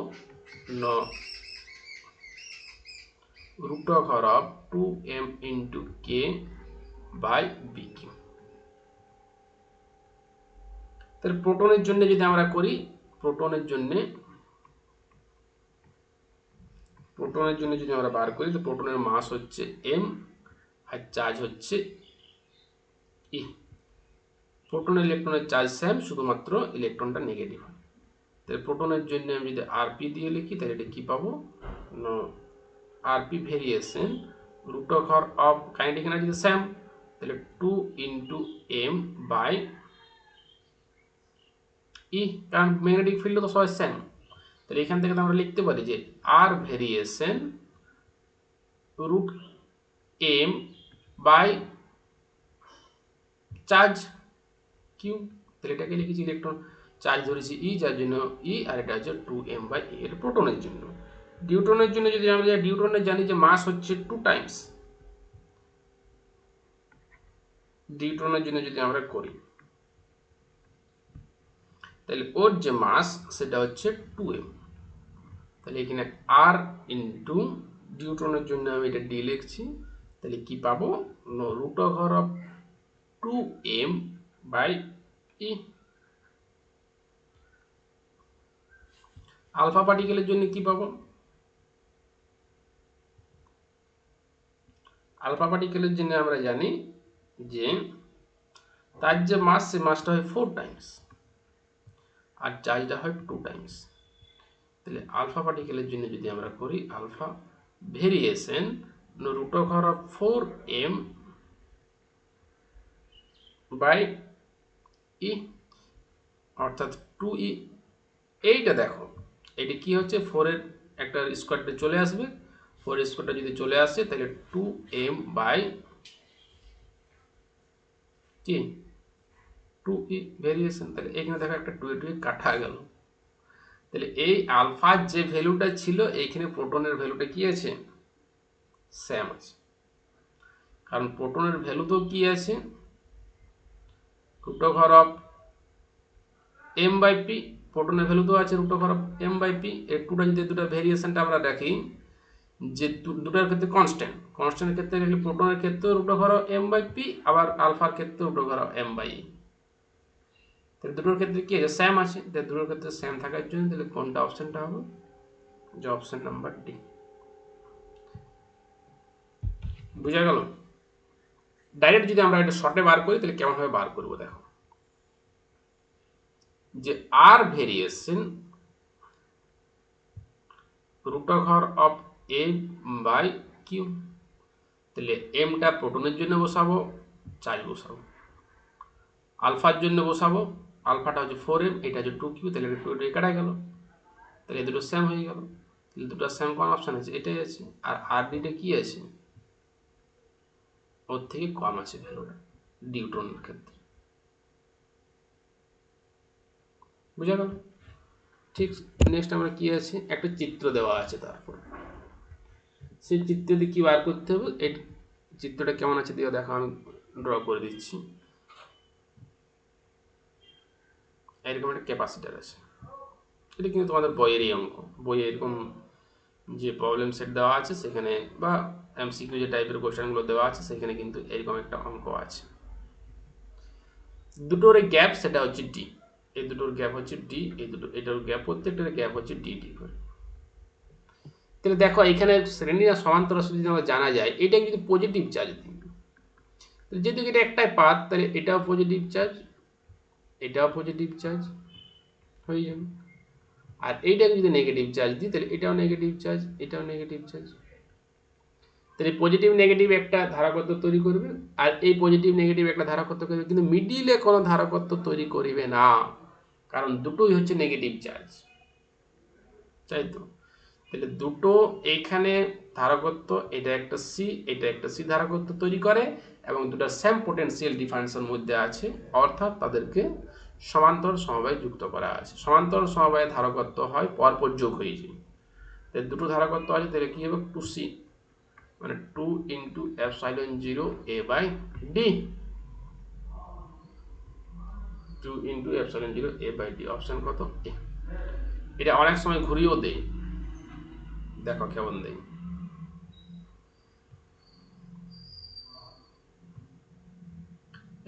√2m into K by B Q. তাহলে প্রোটনের জন্য যদি আমরা করি, প্রোটনের জন্য যদি আমরা বার করি, তো প্রোটনের মাস হচ্ছে m আর চার্জ হচ্ছে e। প্রোটন ইলেকট্রনের চার্জ সেম, শুধুমাত্র ইলেকট্রনটা নেগেটিভ হয়। তাহলে প্রোটনের জন্য আমি যদি আরপি দিয়ে লিখি তাহলে এটা কি পাবো, RP variation √of kinetic energy same, তাহলে 2 ইন্টু এম বাই ই, কারণ ম্যাগনেটিক ফিল্ড তো সবাই সেম। তাহলে এখান থেকে আমরা লিখতে পারি যে R variation √m by charge Q. তাহলে এটাকে লিখেছি ইলেকট্রন চার্জ ধরেছি ই, যার জন্য ই, আর এটা হচ্ছে 2m বাই এ এর প্রোটনের জন্য। ডিউট্রনের জন্য যদি আমরা ডিউট্রনের জানি যে মাস হচ্ছে 2 টাইমস, ডিউট্রনের জন্য যদি আমরা করি তাহলে ওর যে মাস সেটা হচ্ছে 2m। তাহলে এখানে আর ইন্টু ডিউট্রনের জন্য আমি এটা ডি লিখছি, তাহলে কি পাবো, √2m বাই ই। আলফা পার্টিকেলের জন্য কি পাবো, আলফা পার্টিকেলের জন্য আমরা জানি যে তার যে মাস, সে মাসটা হয় 4 টাইমস আর চার্জটা হয় 2 টাইমস। তাহলে আলফা পার্টিকেলের জন্য যদি আমরা করি, আলফা ভেরিয়েশন √4m বাই ই অর্থাৎ 2e। এইটা দেখো, এটা কি হচ্ছে, 4 এর একটা স্কোয়ারটা চলে আসবে, 4 স্কোয়ারটা যদি চলে আসে তাহলে 2m বাই কি 2e ভেরিয়েশন। তাহলে এখানে দেখো একটা 2 এ কাটা গেল। তাহলে এই আলফার যে ভ্যালুটা ছিল এইখানে প্রোটনের ভ্যালুটা কি আছে, সেম আছে। কারণ প্রোটনের ভ্যালু তো কি আছে, √m/p, প্রোটনের ভ্যালু তো আছে √m/p। এই টুটা যদি দুটো ভেরিয়েশনটা আমরা রাখি, যে দুটার ক্ষেত্রে কনস্ট্যান্ট, কনস্ট্যান্টের ক্ষেত্রে রাখলে প্রোটনের ক্ষেত্রে √m/p, আবার আলফার ক্ষেত্রে √m/e। তাহলে দুটোর ক্ষেত্রে কি আছে, সেম আছে। তাহলে দুটোর ক্ষেত্রে সেম থাকার জন্য তাহলে কোনটা অপশনটা হবে, যে অপশন নাম্বার ডি। বুঝা গেল? ডাইরেক্ট যদি আমরা এটা শর্টে বার করি তাহলে কেমন ভাবে বার করবো, দেখো যে আর ভেরিয়েশন √a/q। তাহলে এমটা প্রোটনের জন্য বসাবো, চার্জ বসাবো, আলফার জন্য বসাবো, আলফাটা হচ্ছে 4m, এটা হচ্ছে 2q, তাহলে 2 কাটা গেল। তাহলে এই দুটো সেম হয়ে গেল। তাহলে দুটো সেম কোন অপশন আছে, এটাই আছে। আর আর ডিটা কি আছে, ওর থেকে কম আছে ভ্যালুটা ডিউট্রনের ক্ষেত্রে। বুঝা গেল? ঠিক। নেক্সট আমরা কি আছে, একটা চিত্র দেওয়া আছে, তারপর সেই চিত্র দিয়ে কি বার করতে হবে, এই চিত্রটা কেমন আছে দিয়ে দেখো, আমি ড্র করে দিচ্ছি। এরকম একটা ক্যাপাসিটার আছে, এটা কিন্তু তোমাদের বইয়েরই অঙ্ক, বইয়ে এরকম যে প্রবলেম সেট দেওয়া আছে সেখানে, বা এমসিকিউ যে টাইপের কোশ্চেনগুলো দেওয়া আছে সেখানে কিন্তু এরকম একটা অঙ্ক আছে। দুটোর গ্যাপ সেটা হচ্ছে ডি, এই দুটোর গ্যাপ হচ্ছে ডি, এই দুটো এটার গ্যাপ, প্রত্যেকটার গ্যাপ হচ্ছে ডি ডি করে। তাহলে দেখো এখানে শ্রেণী আর সমান্তরাল যদি আমরা জানা যায়, এটা যদি পজিটিভ চার্জ দিই, যেহেতু এটা একটাই পাথ, তাহলে এটাও পজিটিভ চার্জ, এটাও পজিটিভ চার্জ হয়ে যাবে। আর এইটাকে যদি নেগেটিভ চার্জ দিই তাহলে এটাও নেগেটিভ চার্জ, এটাও নেগেটিভ চার্জ। তাহলে পজিটিভ নেগেটিভ একটা ধারকত্ব তৈরি করবে, আর এই পজিটিভ নেগেটিভ একটা ধারকত্ব করবে, কিন্তু মিডিলে কোনো ধারকত্ব তৈরি করবে না, কারণ দুটোই হচ্ছে নেগেটিভ চার্জ, তাই তো। তাহলে দুটো এইখানে ধারকত্ব, এটা একটা সি, এটা একটা সি ধারকত্ব তৈরি করে, এবং দুটো সেম পোটেনশিয়াল ডিফারেন্সের মধ্যে আছে, অর্থাৎ তাদেরকে সমান্তর সমবায় যুক্ত করা আছে। সমান্তর সমবায় ধারকত্ব হয় পরপর যোগ হয়ে যায়। তাহলে দুটো ধারকত্ব আছে, তাহলে কি হবে, 2c, মানে 2 into epsilon 0 a by D, 2 into epsilon 0 a by D. Option কত, এ। এটা অনেক সময় ঘুরিয়েও দেয়, দেখো কেমন দেয়।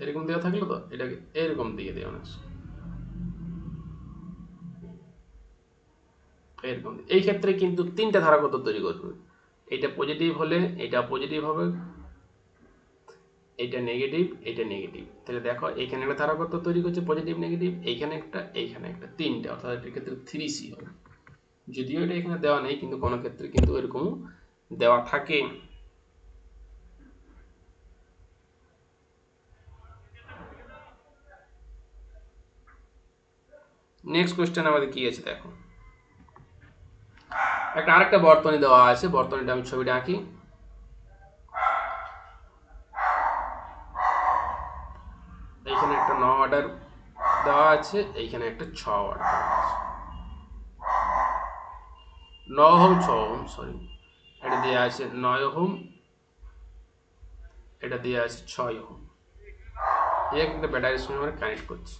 এরকম দেওয়া থাকলে তো এটাকে এরকম দিয়ে দেয় অনেক সময়, এরকম। এই ক্ষেত্রে কিন্তু তিনটা ধারকত্ব তৈরি করবে, এটা পজিটিভ হলে এটা পজিটিভ হবে, এটা নেগেটিভ, এটা নেগেটিভ। তাহলে দেখো এখানে একটা ধারকত্ব তৈরি করছে পজিটিভ নেগেটিভ, এইখানে একটা, এইখানে একটা, তিনটা, অর্থাৎ এটার ক্ষেত্রে 3c হবে। যদিও এটা এখানে দেওয়া নেই, কিন্তু কোনো ক্ষেত্রে কিন্তু এরকম দেওয়া থাকে। নেক্সট কোশ্চেন আমাদের কি আছে দেখো, একটা আরেকটা বর্তনী দেওয়া আছে, বর্তনীটা আমি ছবিটা আঁকি। এইখানে একটা 9 অর্ডার দেওয়া আছে, এইখানে একটা 6 অর্ডার দেওয়া আছে, 9 ওহম 6 ওহম, সরি, এটা দেওয়া আছে 9 ওহম, এটা দেওয়া আছে 6 ওহম। এটা কিন্তু ব্যাটারির সঙ্গে আমরা কানেক্ট করছি।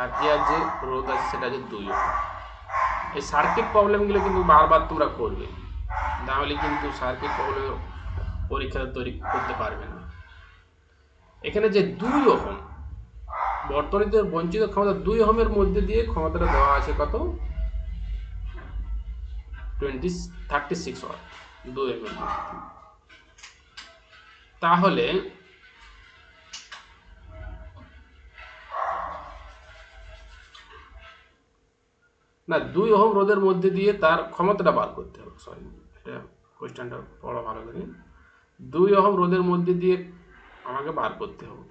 আর এর যে রোধ আছে সেটা আছে 2 ওহম। এই সার্কিট প্রবলেমগুলো কিন্তু বারবার তোমরা করবে, তাহলে কিন্তু সার্কিট প্রবলেম পরীক্ষাতে তৈরি করতে পারবে না। এখানে যে 2 ওহম বর্তনীতে বঞ্চিত ক্ষমতা, 2 ওহমের মধ্যে দিয়ে ক্ষমতাটা দেওয়া আছে কত, 36 ওয়াট, 2 ওহমের মধ্যে। তাহলে না, 2 ওহম রোধের মধ্যে দিয়ে তার ক্ষমতাটা বার করতে হবে। সরি, এটা কোয়েশ্চেনটা পড়া ভালো করে। 2 ওহম রোধের মধ্যে দিয়ে আমাকে বার করতে হবে।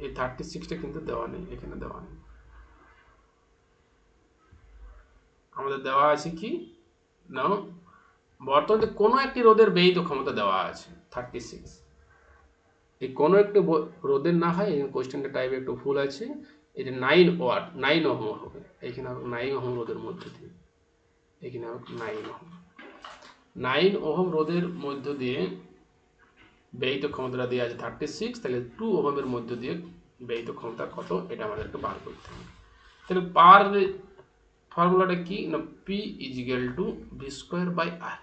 এই 36টা কিন্তু দেওয়া নেই, এখানে দেওয়া নেই। আমাদের দেওয়া আছে কি না, বর্তমানে কোনো একটি রোধের ব্যয়িত ক্ষমতা দেওয়া আছে 36। এই কোনো একটি রোধের না হয়, এই কোয়েশ্চেনটা টাইপ একটু ভুল আছে। এটা 9 ওহম হবে, এখানে হবে 9 ওহম রোধের মধ্যে দিয়ে, এখানে হবে 9 ওহম রোধের মধ্য দিয়ে ব্যয়িত ক্ষমতাটা দেওয়া আছে 36, তাহলে 2 ওহমের মধ্য দিয়ে ব্যয়িত ক্ষমতা কত, এটা আমাদেরকে বার করতে হবে। তাহলে পার ফর্মুলাটা কি না, P is equal to V square by R.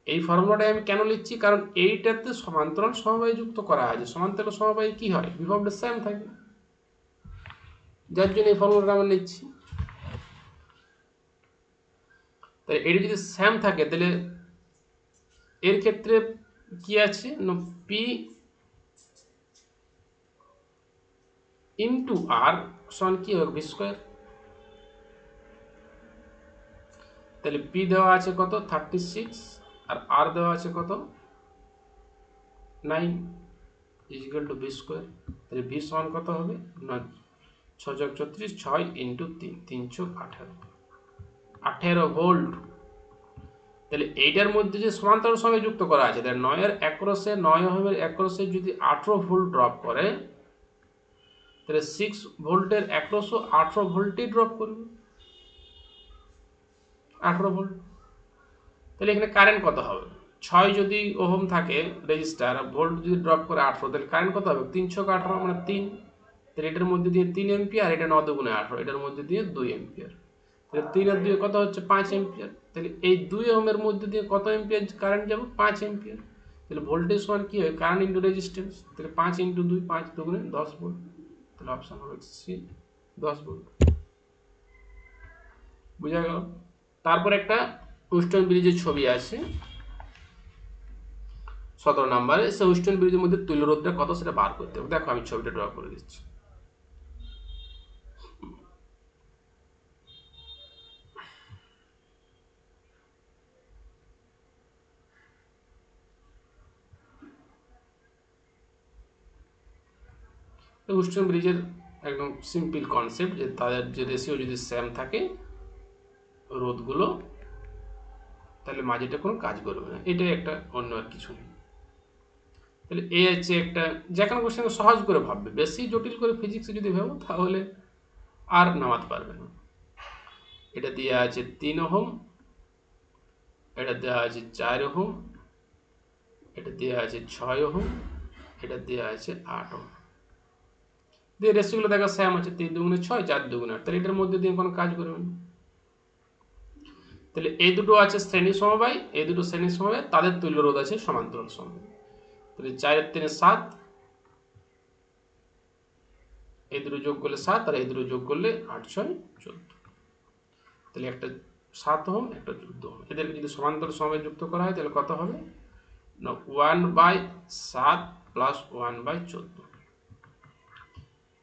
এই ফর্মুলাটা আমি কেন লিখছি, কারণ এইটাতে সমান্তরাল সমবায় যুক্ত করা আছে। সমান্তরাল সমবায় কি হয়, বিভবটা সেম থাকে, যার জন্য এই ফর্মুলাটা আমরা লিখছি। তাহলে এটা যদি সেম থাকে, তাহলে এর ক্ষেত্রে কি আছে না, পি ইন্টু আর সমান কি হবে, ভি স্কোয়ার। তাহলে পি দেওয়া আছে কত 36, আর আর দেওয়া আছে কত 9, ইজিক্যাল টু ভি স্কোয়ার। তাহলে ভি সমান কত হবে না, 6 যোগ 36, 6 ইন্টু 3, 318, 18 ভোল্ট। তাহলে এইটার মধ্যে যে সমান্তরাল সঙ্গে যুক্ত করা আছে, তাহলে 9 ওহমের অ্যাক্রসে যদি 18 ভোল্ট ড্রপ করে, তাহলে 6 ভোল্টের অ্যাক্রসও 18 ভোল্টই ড্রপ করবে, 18 ভোল্ট। তাহলে এখানে কারেন্ট কত হবে, 6 যদি ওহম থাকে রেজিস্টার, ভোল্ট যদি ড্রপ করে 18, তাহলে কারেন্ট কত হবে 3 × 18 মানে 3। তাহলে এটার মধ্যে দিয়ে 3 এম্পিয়ার, এটা 9 × 18, এটার মধ্যে দিয়ে 2 এম্পিয়ার। তাহলে 3 আর 2 কত হচ্ছে 5 এম্পিয়ার। তাহলে এই 2 ওহমের মধ্যে দিয়ে কত এম্পিয়ার কারেন্ট যাবে, 5 এম্পিয়ার। তাহলে ভোল্টেজ সমান কি হয়, কারেন্ট ইন্টু রেজিস্ট্যান্স। তাহলে 5 × 2, 5 × 2 = 10 ভোল্ট। তাহলে অপশন হবে সি, 10 ভোল্ট। বুঝা গেল। তারপর একটা হুইস্টন ব্রিজের ছবি আছে 17 নম্বরে। সেই হুইস্টন ব্রিজের মধ্যে তুল্যরোধটা কত সেটা বার করতে হবে। দেখো আমি ছবিটা ড্র করে দিচ্ছি। হুইস্টন ব্রিজের একদম সিম্পল কনসেপ্ট, যে তাদের যে রেশিও যদি সেম থাকে রোধগুলো, তাহলে মাঝেটা কোনো কাজ করবে না। এটাই একটা, অন্য আর কিছু নেই। তাহলে এ হচ্ছে একটা, যেখানে কোশ্চেন সহজ করে ভাববে, বেশি জটিল করে ফিজিক্সে যদি ভাবো তাহলে আর নামাতে পারবে না। এটা দেওয়া আছে 3 ওহম, এটা দেওয়া আছে 4 ওহম, এটা দেওয়া আছে 6 ওহম, এটা দেওয়া আছে 8 ওহম। দিয়ে রেশিওগুলো দেখা সেম আছে, 3 × 2 = 6, 4 × 2 = 8। তাহলে এটার মধ্যে দিয়ে কোনো কাজ করবে না। তাহলে এই দুটো আছে শ্রেণী সমবায়, এই দুটো শ্রেণী সমবায়, তাদের তুল্য রোধ আছে সমান্তরাল সমবায়। তাহলে 4 × 3 = 7, এই দুটো যোগ করলে 7, আর এই দুটো যোগ করলে 8 × 6 = 14। তাহলে একটা 7 ওহম, একটা 14 ওহম, এদেরকে যদি সমান্তরাল সমবায় যুক্ত করা হয় তাহলে কত হবে না, 1/7 + 1/14।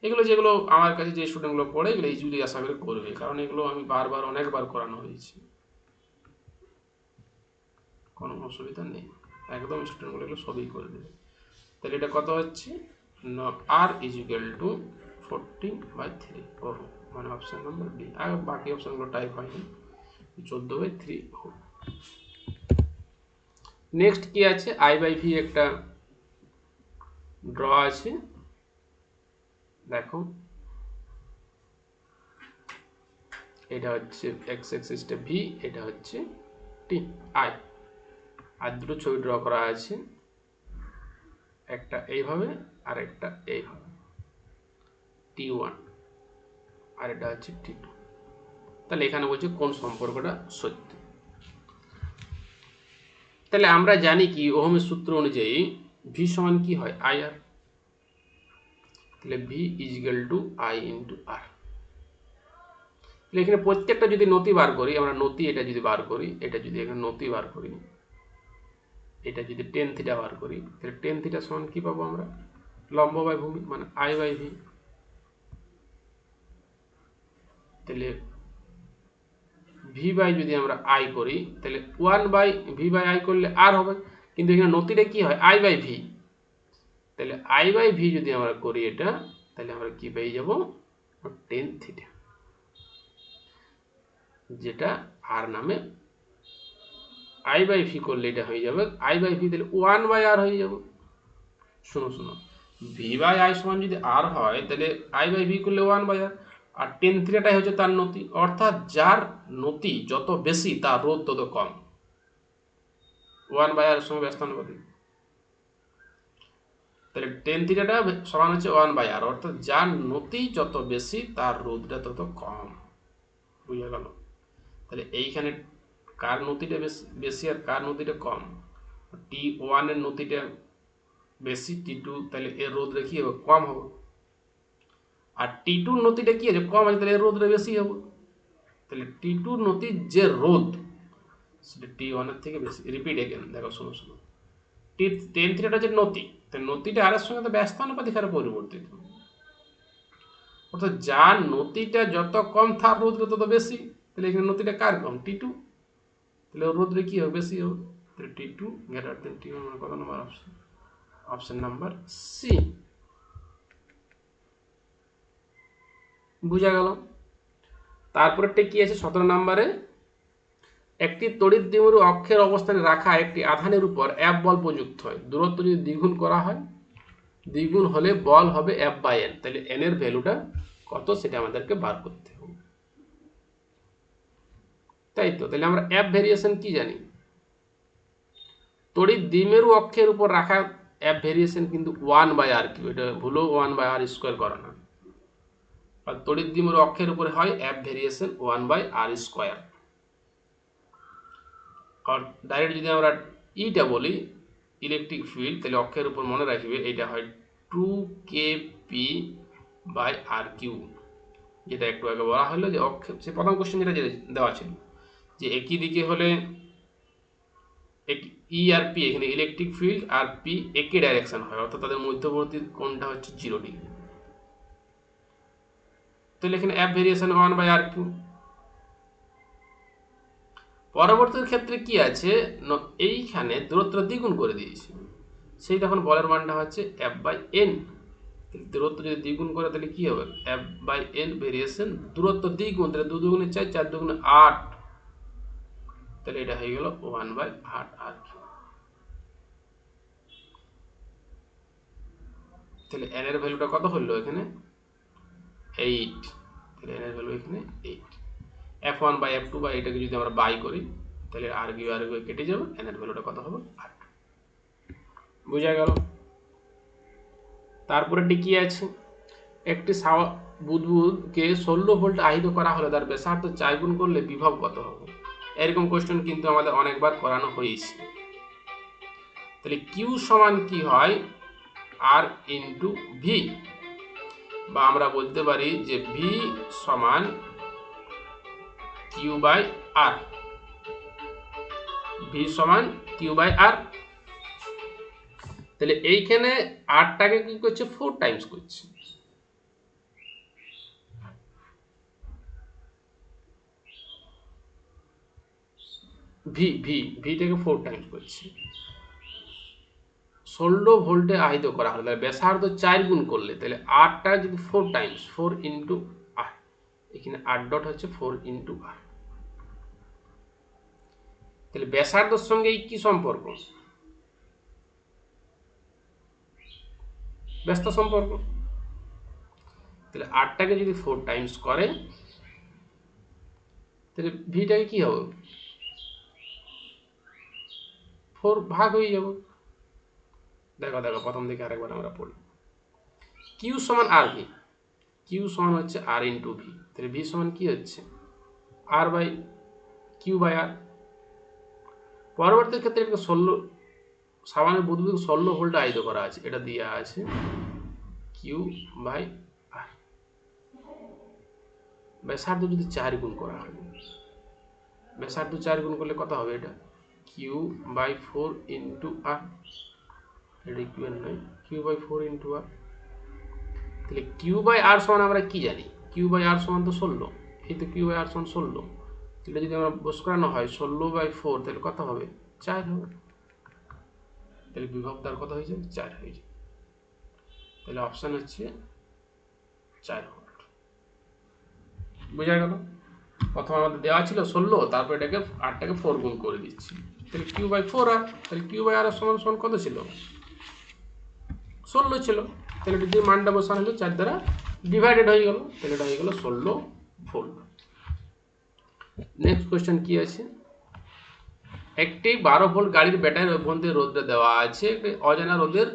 এগুলো যেগুলো আমার কাছে যে স্টুডেন্টগুলো পড়ে, এগুলো ইজিলি আশা করে করবে, কারণ এগুলো আমি বারবার অনেকবার করানো হয়েছে, কোনো অসুবিধা নেই, একদম স্টুডেন্টগুলো এগুলো সবই করে দেবে। তাহলে এটা কত হচ্ছে না, আর ইজিক্যাল টু 14/3 ওহম, মানে অপশন নাম্বার ডি। আর বাকি অপশনগুলো টাইপ হয়নি, 14/3 ওহম। নেক্সট কি আছে, I/V একটা ড্র আছে, দেখো এটা হচ্ছে এক্স এক্সিসটা ভি, এটা হচ্ছে টি আই, আর দুটো ছবি ড্র করা আছে, একটা এইভাবে আর একটা এইভাবে, T1 আর এটা হচ্ছে T2। তাহলে এখানে বলছে কোন সম্পর্কটা সত্য। তাহলে আমরা জানি কি ওহমের সূত্র অনুযায়ী ভি সমান কি হয়, আই আর। তাহলে V is equal to I into R. তাহলে এখানে প্রত্যেকটা যদি নতি বার করি আমরা, নতি এটা যদি বার করি, এটা যদি এখানে নতি বার করি, এটা যদি tan θ বার করি, তাহলে tan θ সমান কি পাবো আমরা, লম্ব বাই ভূমি, মানে I/V। তাহলে ভি বাই যদি আমরা আই করি তাহলে 1 বাই ভি বাই আই করলে আর হবে, কিন্তু এখানে নতিটা কি হয় আই বাই ভি। তাহলে আই বাই ভি যদি আমরা করি এটা, তাহলে আমরা কি পেয়ে যাব টেন থিটা, যেটা আর নামে আই বাই ভি করলে এটা হয়ে যাবে আই বাই ভি, তাহলে 1/r হয়ে যাবে। শুনো ভি বাই আই সমান যদি আর হয় তাহলে আই বাই ভি করলে 1/r, আর টেন থিটাটাই হচ্ছে তার নতি, অর্থাৎ যার নতি যত বেশি তার রোধ তত কম। 1/r এর সঙ্গে ব্যস্তানুপাতিক, তাহলে টেন থিটাটা সমান হচ্ছে 1/r, অর্থাৎ যার নতি যত বেশি তার রোধটা তত কম। বুঝা গেল? তাহলে এইখানে কার নতিটা বেশি আর কার নতিটা কম, T1 এর নতিটা বেশি, T2 তাহলে এর রোধটা কি হবে কম হবে, আর T2 এর নতিটা কি আছে কম আছে, তাহলে এর রোধটা বেশি হবে। তাহলে T2 এর নতির যে রোধ সেটা T1 এর থেকে বেশি। রিপিট এগেন, দেখো শুনো টেন থিটাটা যে নতি, তাহলে নতিটা আর এর সঙ্গে তো ব্যস্তানুপাতিক হারে পরিবর্তিত, অর্থাৎ যার নতিটা যত কম তার রোধটা তত বেশি। তাহলে এখানে নতিটা কার কম T2, তাহলে ওর রোধটা কি হবে বেশি হবে। তাহলে T2 গ্রেটার দেন T1, কত number option? Option number C. বুঝা গেল? তারপরেরটা কি আছে 17 নম্বরে, একটি তড়িৎ দ্বিমেরু অক্ষের অবস্থানে রাখা একটি আধানের উপর F বল প্রযুক্ত হয়, দূরত্ব যদি দ্বিগুণ করা হয়, দ্বিগুণ হলে বল হবে F/n, তাহলে n এর ভ্যালুটা কত সেটা আমাদেরকে বার করতে হবে, তাই তো? তাহলে আমরা F ভেরিয়েশন কি জানি, তড়িৎ দ্বিমেরু অক্ষের উপর রাখা F ভেরিয়েশন কিন্তু 1/r কিউ, এটা ভুলেও 1/r² করে না, আর তড়িৎ দ্বিমেরু অক্ষের উপরে হয় F ভেরিয়েশন 1/r²। আর ডাইরেক্ট যদি আমরা ইটা বলি ইলেকট্রিক ফিল্ড, তাহলে অক্ষের উপর মনে রাখবে এটা হয় 2kp/r3, যেটা একটু আগে বলা হলো যে অক্ষে সে প্রথম কোশ্চেন যেটা দেওয়া ছিল যে একই দিকে হলে ই আর পি, এখানে ইলেকট্রিক ফিল্ড আর পি একই ডাইরেকশন হয়, অর্থাৎ তাদের মধ্যবর্তী কোণটা হচ্ছে 0 ডিগ্রি। তাহলে এখানে F ভেরিয়েশন 1/r3। পরবর্তী ক্ষেত্রে কি আছে, এইখানে দূরত্বটা দ্বিগুণ করে দিয়েছি, সেই তখন বলের মানটা হচ্ছে F/n। দূরত্ব যদি দ্বিগুণ করে তাহলে কি হবে F/n ভেরিয়েশন, দূরত্ব দ্বিগুণ তাহলে 2 দুগুণে 4, 4 দুগুণে 8, তাহলে এটা হয়ে গেল 1/8r3। তাহলে n এর ভ্যালুটা কত হলো এখানে 8, তাহলে n এর ভ্যালু এখানে 8। F1 বাই F2 বা এটাকে যদি আমরা বাই করি তাহলে আর কেটে যাবে, n এর ভ্যালুটা কত হবে 8। বুঝা গেল? তারপরে কি আছে, একটি বুদবুদকে 16 ভোল্ট আহিত করা হলে তার ব্যাসার্ধ 4 গুণ করলে বিভব কত হবে। এরকম কোশ্চেন কিন্তু আমাদের অনেকবার করানো হয়েছে। তাহলে কিউ সমান কি হয় আর ইন্টু ভি, বা আমরা বলতে পারি যে ভি সমান কিউ বাই আর, ভি সমান কিউ বাই আর। তাহলে এইখানে আরটাকে কি করছে 4 টাইমস করছে, ভিটাকে 4 টাইমস করছে। 16 ভোল্টে আহিত করা হলে তাহলে ব্যাসার্ধ 4 গুণ করলে তাহলে আরটা যদি 4 টাইমস 4 ইন্টু আর, এখানে আর ডট হচ্ছে 4 ইন্টু আর। তাহলে ব্যাসার্ধের সঙ্গে এই কি সম্পর্ক, ব্যস্ত সম্পর্ক। তাহলে আরটাকে যদি 4 টাইমস করে তাহলে ভিটাকে কি হবে 4 ভাগ হয়ে যাবে। দেখো প্রথম দিকে আরেকবার আমরা পড়ি, কিউ সমান আর ভি, কিউ সমান হচ্ছে আর ইন্টু ভি, তাহলে ভি সমান কি হচ্ছে আর বাই কিউ বাই আর। পরবর্তী ক্ষেত্রে 16 সামান্য বুদবুদ 16 ভোল্টে আহিত করা আছে, এটা দেওয়া আছে কিউ বাই আর। ব্যাসার্ধ যদি 4 গুণ করা হয়, ব্যাসার্ধ 4 গুণ করলে কত হবে এটা কিউ বাই 4 ইন্টু আর, এটা কিউ এর নয় কিউ বাই 4 ইন্টু আর। তাহলে কিউ বাই আর সমান আমরা কি জানি, কিউ বাই আর সমান তো 16, এই তো কিউ বাই আর সমান 16, এটা যদি আমরা বস করানো হয় 16/4 তাহলে কত হবে? 4 হবে। তাহলে বিভব তার কত হয়ে যাবে? 4 হয়ে যাবে। তাহলে অপশন হচ্ছে 4 ভোল্ট। বোঝা গেল? প্রথমে আমাদের দেওয়া ছিল 16, তারপর এটাকে 8টাকে 4 গুণ করে দিচ্ছি, তাহলে Q/4 আর, তাহলে Q/R সমান সমান কত ছিল? 16 ছিল। তাহলে এটা যে মানটা বসানো হলো 4 দ্বারা ডিভাইডেড হয়ে গেল, তাহলে এটা হয়ে গেল 16 ভোল্ট। নেক্সট কোশ্চেন কি আছে? একটি 12 ভোল্ট গাড়ির ব্যাটারির অভ্যন্তরীণ রোধটা দেওয়া আছে, একটি অজানা রোধের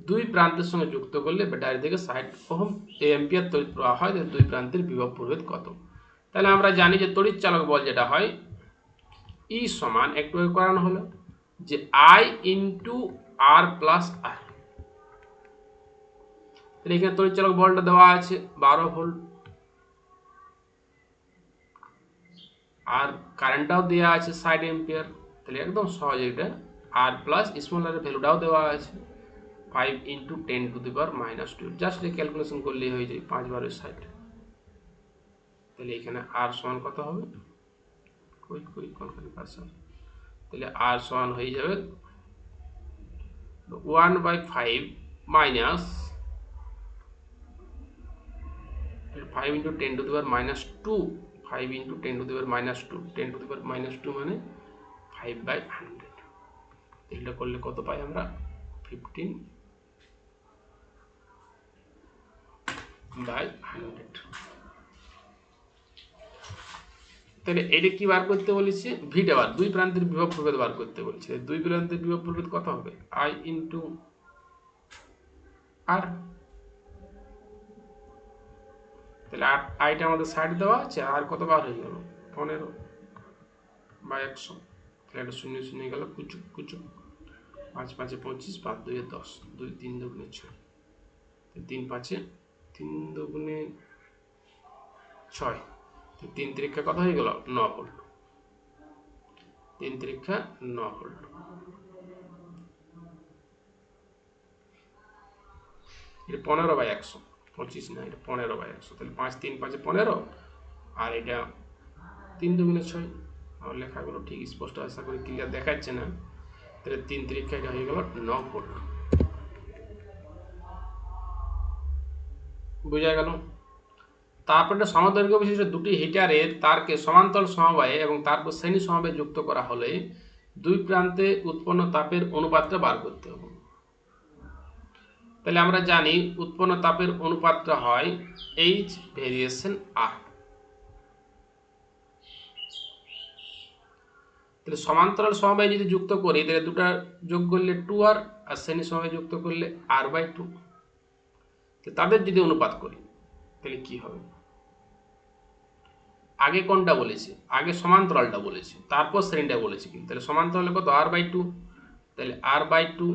দুই প্রান্তের সঙ্গে যুক্ত করলে ব্যাটারি থেকে 60 ওহম অ্যাম্পিয়ার তড়িৎ প্রবাহ হয়, দুই প্রান্তের বিভব প্রভেদ কত? তাহলে আমরা জানি যে তড়িৎ চালক বল যেটা হয় ই সমান একটু করানো হলো যে I ইন্টু আর প্লাস আর। তাহলে এখানে তড়িৎ চালক বলটা দেওয়া আছে 12 ভোল্ট, আর কারেন্টটাও দেওয়া আছে 60 অ্যাম্পিয়ার। তাহলে একদম সহজ, এটা আর প্লাস স্মল আর ভ্যালুটাও দেওয়া আছে 5 ইন্টু 10⁻², জাস্ট ক্যালকুলেশন করলেই হয়ে যায় 5 × 60। তাহলে এখানে আর সমান কত হবে? তাহলে আর সমান হয়ে যাবে 1/5 মাইনাস 5 ইন্টু 10⁻², 5 ইন্টু 10⁻², 10⁻² মানে 5/100। এটা করলে কত পাই আমরা? 15/100। তাহলে এটা কি বার করতে বলেছে? ভিটা বার, দুই প্রান্তের বিভব প্রভেদ বার করতে বলেছে। দুই প্রান্তের বিভব প্রভেদ কত হবে? I into R. তাহলে আইটা আমাদের 60 দেওয়া আছে, আর কত বার হয়ে গেল? 15/100। তাহলে এটা 0 0 গেল, কুচুক কুচুক, 5 5 25, 5 2 10, 2 3 2 6, 3 5 3 2 6, 3 3 কত হয়ে গেল? 9 ভোল্ট। 3 3 9 ভোল্ট। এটা 15/100, 25 না, এটা 15/100। তাহলে 5 3 5 15, আর এটা 3 2 6। আমার লেখাগুলো ঠিক স্পষ্ট আশা করি ক্লিয়ার দেখাচ্ছে না। তাহলে 3 3 এটা হয়ে গেল 9 ভোল্ট। বোঝা গেল? তারপরে সমদৈর্ঘ্য বিশিষ্ট দুটি হিটারের তারকে সমান্তরাল সমবায়ে এবং তারপর শ্রেণী সমবায়ে যুক্ত করা হলে দুই প্রান্তে উৎপন্ন তাপের অনুপাতটা বার করতে হবে। তাহলে আমরা জানি উৎপন্ন তাপের অনুপাতটা হয় H ভেরিয়েশন R। তাহলে সমান্তরাল সমবায় যদি যুক্ত করি তাহলে দুটা যোগ করলে 2R, আর শ্রেণী সমবায় যুক্ত করলে R/2। তাদের যদি অনুপাত করি তাহলে কি হবে? আগে কোনটা বলেছি? আগে সমান্তরালটা বলেছি, তারপর শ্রেণীটা বলেছি। কিন্তু তাহলে সমান্তরালে কত? R/2। তাহলে R/2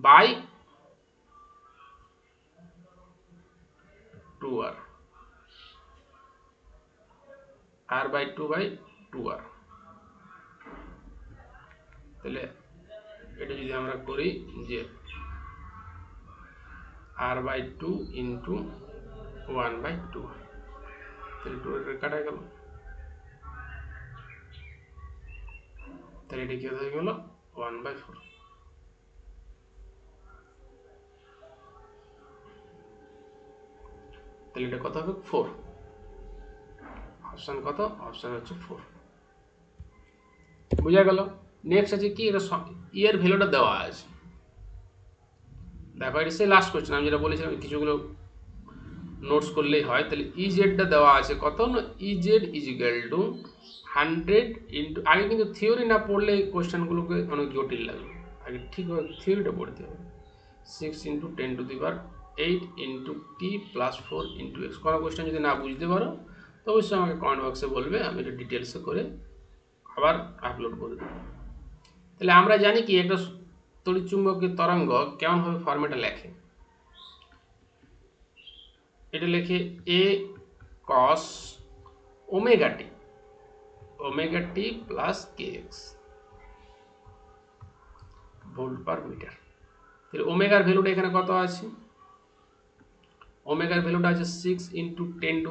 বাই 2R, R/2/2R। তাহলে এটা যদি আমরা করি যে R/2 ইন্টু 1/2, তাহলে 2 কাটা গেল, তাহলে এটা কি হয়ে গেল? 1/4। তাহলে এটা কত হবে? 4। অপশন কত? অপশন হচ্ছে 4। বুঝা গেল? নেক্সট আছে কি, এটা এর ভ্যালুটা দেওয়া আছে। দেখো এটা সেই লাস্ট কোশ্চেন, আমি যেটা বলেছিলাম কিছুগুলো নোটস করলেই হয়। তাহলে ইজেডটা দেওয়া আছে কত না, EZ is equal two 100 into, আগে কিন্তু থিওরি না পড়লে কোশ্চেনগুলোকে অনেক জটিল লাগে, আগে ঠিকভাবে থিওরিটা পড়তে হবে। 6 into 10⁸ into T plus 4 into x. কোনো কোশ্চেন যদি না বুঝতে পারো তো অবশ্যই আমাকে কমেন্ট বক্সে বলবে, আমি এটা ডিটেলসে করে আবার আপলোড করে দেবো। তাহলে আমরা জানি কি একটা তড়িৎচুম্বকীয় তরঙ্গ কেমনভাবে ফর্মেটে লেখে। এটা লেখে এ কস ওমেগা টি প্লাস কে এক্স ভোল্ট পার মিটার। তাহলে ওমেগার ভ্যালুটা এখানে কত আছে? ওমেগার ভ্যালুটা আছে 6 × 10⁸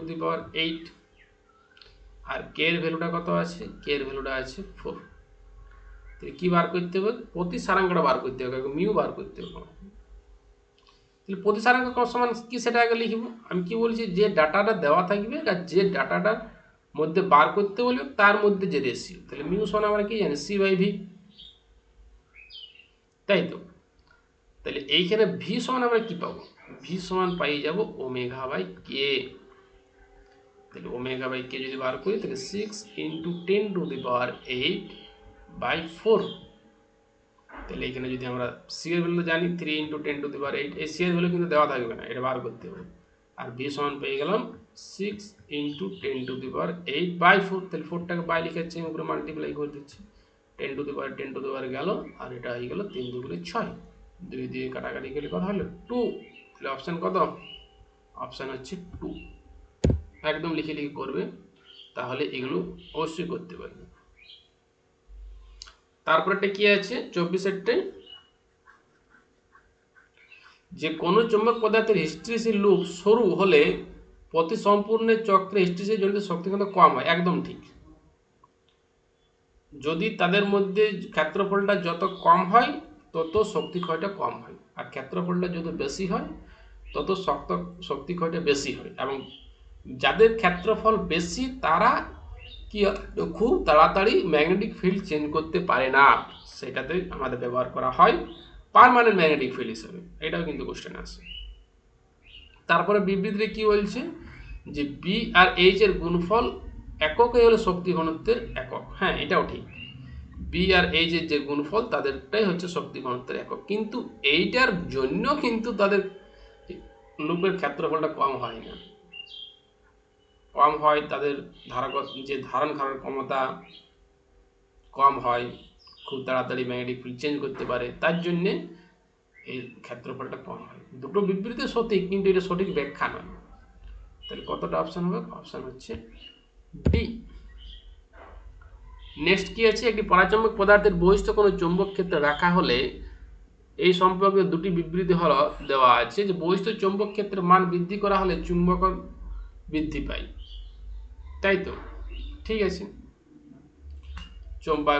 আর কে এর ভ্যালুটা কত আছে? কে এর ভ্যালুটা আছে 4। তাহলে কি বার করতে হবে? প্রতিসারাঙ্কটা বার করতে হবে, মিউ বার করতে হবে। তাহলে প্রতিসারাঙ্ক সমান কি সেটা আগে লিখব। আমি কি বলছি, যে ডাটাটা দেওয়া থাকবে আর যে ডাটাটার মধ্যে বার করতে বলবে তার মধ্যে যে রেশিও, তাহলে মিউ সমান আমরা কি জানি? C/V, তাই তো। তাহলে এইখানে ভি সমান আমরা কি পাবো? ভি সমান পাই যাব ω/k। তাহলে ω/k যদি বার করি তাহলে 6 × 10⁸/4। তাহলে এখানে যদি আমরা সি এর ভ্যালু জানি 3 × 10⁸, এই সি এর ভ্যালু কিন্তু দেওয়া থাকবে না, এটা বার করতে হবে। আর ভি সমান পেয়ে গেলাম 6 × 10⁸/4। তাহলে 4টাকে বাই লিখাচ্ছি, উপরে মাল্টিপ্লাই করে দিচ্ছি, 10⁻10⁻, গেল। আর এটা হয়ে গেল 3 × 2 = 6, 2 দিয়ে কাটাকাটি গেলে কত হলো? 2। তাহলে অপশান কত? অপশান হচ্ছে 2। একদম লিখে লিখে করবে, তাহলে এগুলো অবশ্যই করতে পারবে। তারপরটা কি আছে 24এরটাই, যে কোনো চৌম্বক পদার্থের হিস্টেরিসিস লুপ সরু হলে প্রতি সম্পূর্ণ চক্রে হিস্টেরিসিস জনিত শক্তি কিন্তু কম হয়। একদম ঠিক। যদি তাদের মধ্যে ক্ষেত্রফলটা যত কম হয় তত শক্তি ক্ষয়টা কম হয়, আর ক্ষেত্রফলটা যত বেশি হয় তত শক্তি ক্ষয়টা বেশি হয়। এবং যাদের ক্ষেত্রফল বেশি তারা কি খুব তাড়াতাড়ি ম্যাগনেটিক ফিল্ড চেঞ্জ করতে পারে না, সেটাতে আমাদের ব্যবহার করা হয় পার্মানেন্ট ম্যাগনেটিক ফিল্ড হিসেবে। এটাও কিন্তু কোশ্চেন আসে। তারপরে বিবৃতিতে কি বলছে, যে বি আর এইচ এর গুণফল এককই হলো শক্তি ঘনত্বের একক। হ্যাঁ, এটাও ঠিক। বি আর এইচ এর যে গুণফল তাদেরটাই হচ্ছে শক্তি ঘনত্বের একক, কিন্তু এইটার জন্য কিন্তু তাদের লুপের ক্ষেত্রফলটা কম হয় না, কম হয়। তাদের যে ধারণ করার ক্ষমতা কম হয়, খুব তাড়াতাড়ি ম্যাগনেটিক ফিল্ড চেঞ্জ করতে পারে, তার জন্যে এই ক্ষেত্রফলটা কম হয়। দুটো বিবৃতি সঠিক, কিন্তু এটা সঠিক ব্যাখ্যা নয়। তাহলে কতটা অপশন হবে? অপশন হচ্ছে ডি। নেক্সট কি আছে, একটি পরাচুম্বক পদার্থের বহিস্থ কোনো চুম্বক ক্ষেত্রে রাখা হলে এই সম্পর্কে দুটি বিবৃতি হলো দেওয়া আছে, যে বহিস্থ চুম্বক ক্ষেত্রের মান বৃদ্ধি করা হলে চুম্বকন বৃদ্ধি পায়, তাই তো। ঠিক আছে,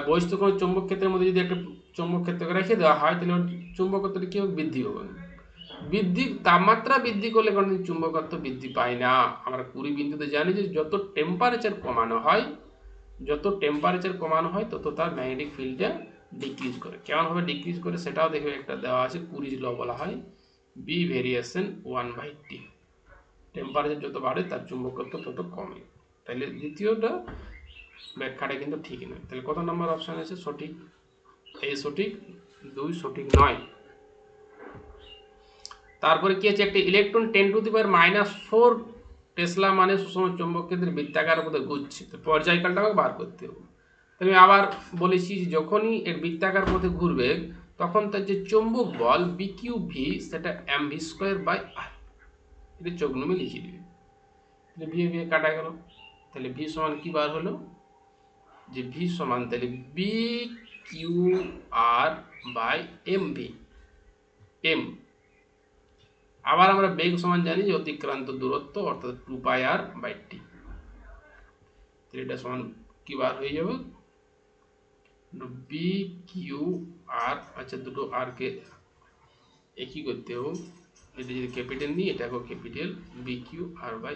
বহিস্থ কোনো চুম্বক ক্ষেত্রের মধ্যে যদি একটা চুম্বক ক্ষেত্রকে রেখে দেওয়া হয় তাহলে চুম্বকত্বটা কি হবে? বৃদ্ধি হবে। তাপমাত্রা বৃদ্ধি করলে কোনোদিন চুম্বকত্ব বৃদ্ধি পায় না। আমরা 20 বিন্দুতে জানি যে যত টেম্পারেচার কমানো হয় তত তার ম্যাগনেটিক ফিল্ডটা ডিক্রিজ করে। কেমন ভাবে ডিক্রিজ করে সেটাও দেখবে, একটা দেওয়া আছে, কুরিজ ল বলা হয়, বি ভেরিয়েশন 1/T। টেম্পারেচার যত বাড়ে তার চুম্বকত্ব তত কমে। তাহলে দ্বিতীয়টা ব্যাখ্যাটা কিন্তু ঠিক নয়। তাহলে কত নম্বর অপশন আছে সঠিক? এই সঠিক, 2 সঠিক নয়। তারপরে কি আছে, একটা ইলেকট্রন 10⁻⁻4 টেসলা মানে সুষম চৌম্বক ক্ষেত্রের বৃত্তাকার পথে ঘুরছে। তো পর্যায়কালটা আমাকে বার করতে হবে। আমি আবার বলেছি, যখনই এর বৃত্তাকার পথে ঘুরবে তখন তার যে চৌম্বক বল BQV সেটা mv²/r, এটা চোখনুমে লিখে দিবে। তাহলে ভি কাটা গেল। তাহলে ভি সমান কি বার হলো, যে ভি সমান তাহলে BQR/mv, এম। আবার আমরা বেগ সমান জানি যে অতিক্রান্ত দূরত্ব, অর্থাৎ 2πr/t। এটা সমান কি বার হয়ে যাবে, BQR, আচ্ছা দুটো আর কে একই করতে হবে, এটা যদি ক্যাপিটাল নিই এটাকেও ক্যাপিটাল, BQR/a।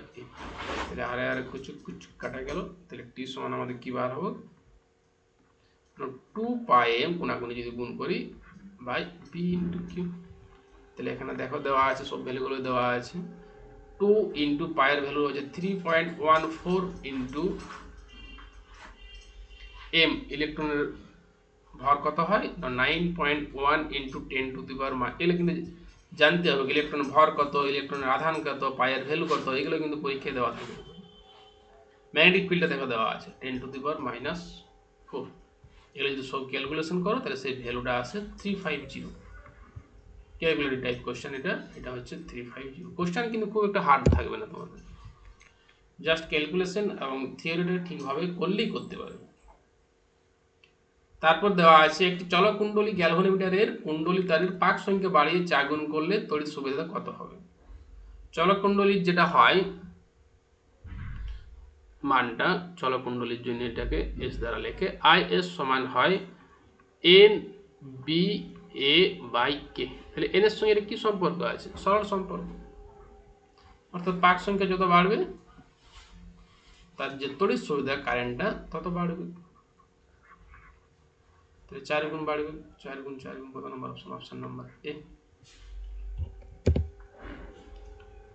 তাহলে আরে আরে কুচুক কুচুক কাটা গেল। তাহলে টি সমান আমাদের কি বার হবে, 2πm কোনাকুনি যদি গুণ করি বাই বি ইন্টু কিউ। তাহলে এখানে দেখো দেওয়া আছে, সব ভ্যালুগুলো দেওয়া আছে। 2 ইন্টু পায়ের ভ্যালু হচ্ছে 3.14 ইন্টু এম, ইলেকট্রনের ভর কত হয়, 9.1 ইন্টু 10⁻, এগুলো কিন্তু জানতে হবে। ইলেকট্রনের ভর কত, ইলেকট্রনের আধান কত, পায়ের ভ্যালু কত, এগুলো কিন্তু পরীক্ষায় দেওয়া থাকবে। ম্যাগনেটিক ফিল্ডটা দেখো দেওয়া আছে 10⁻⁻4। এগুলো যদি সব ক্যালকুলেশন করো তাহলে সেই ভ্যালুটা আসে 350। ক্যালকুলেটর টাইপ কোশ্চেন, এটা হচ্ছে 350। কোশ্চেন কিন্তু খুব একটা হার্ড থাকবে না তোমাদের, জাস্ট ক্যালকুলেশন এবং থিওরিটা ঠিকভাবে করলেই করতে পারবে। তারপর দেওয়া আছে, একটি চলকুণ্ডলী গ্যালভানোমিটারের কুণ্ডলী তারের পাক সংখ্যা বাড়িয়ে 4 গুণ করলে তড়িৎ সুবিধা কত হবে। চলকুণ্ডলীর যেটা হয় মানটা, চলকুণ্ডলীর জন্য এটাকে এস দ্বারা লেখে, আই এস সমান হয় এন বি এ বাই কে। তাহলে এন এর সঙ্গে এর কি সম্পর্ক আছে? সরল সম্পর্ক, অর্থাৎ পাক সংখ্যা যত বাড়বে তার যে তড়িৎ সুবিধা কারেন্টটা তত বাড়বে। তাহলে 4 গুণ বাড়বে, 4 গুণ 4 গুণ কত number option? Option number A.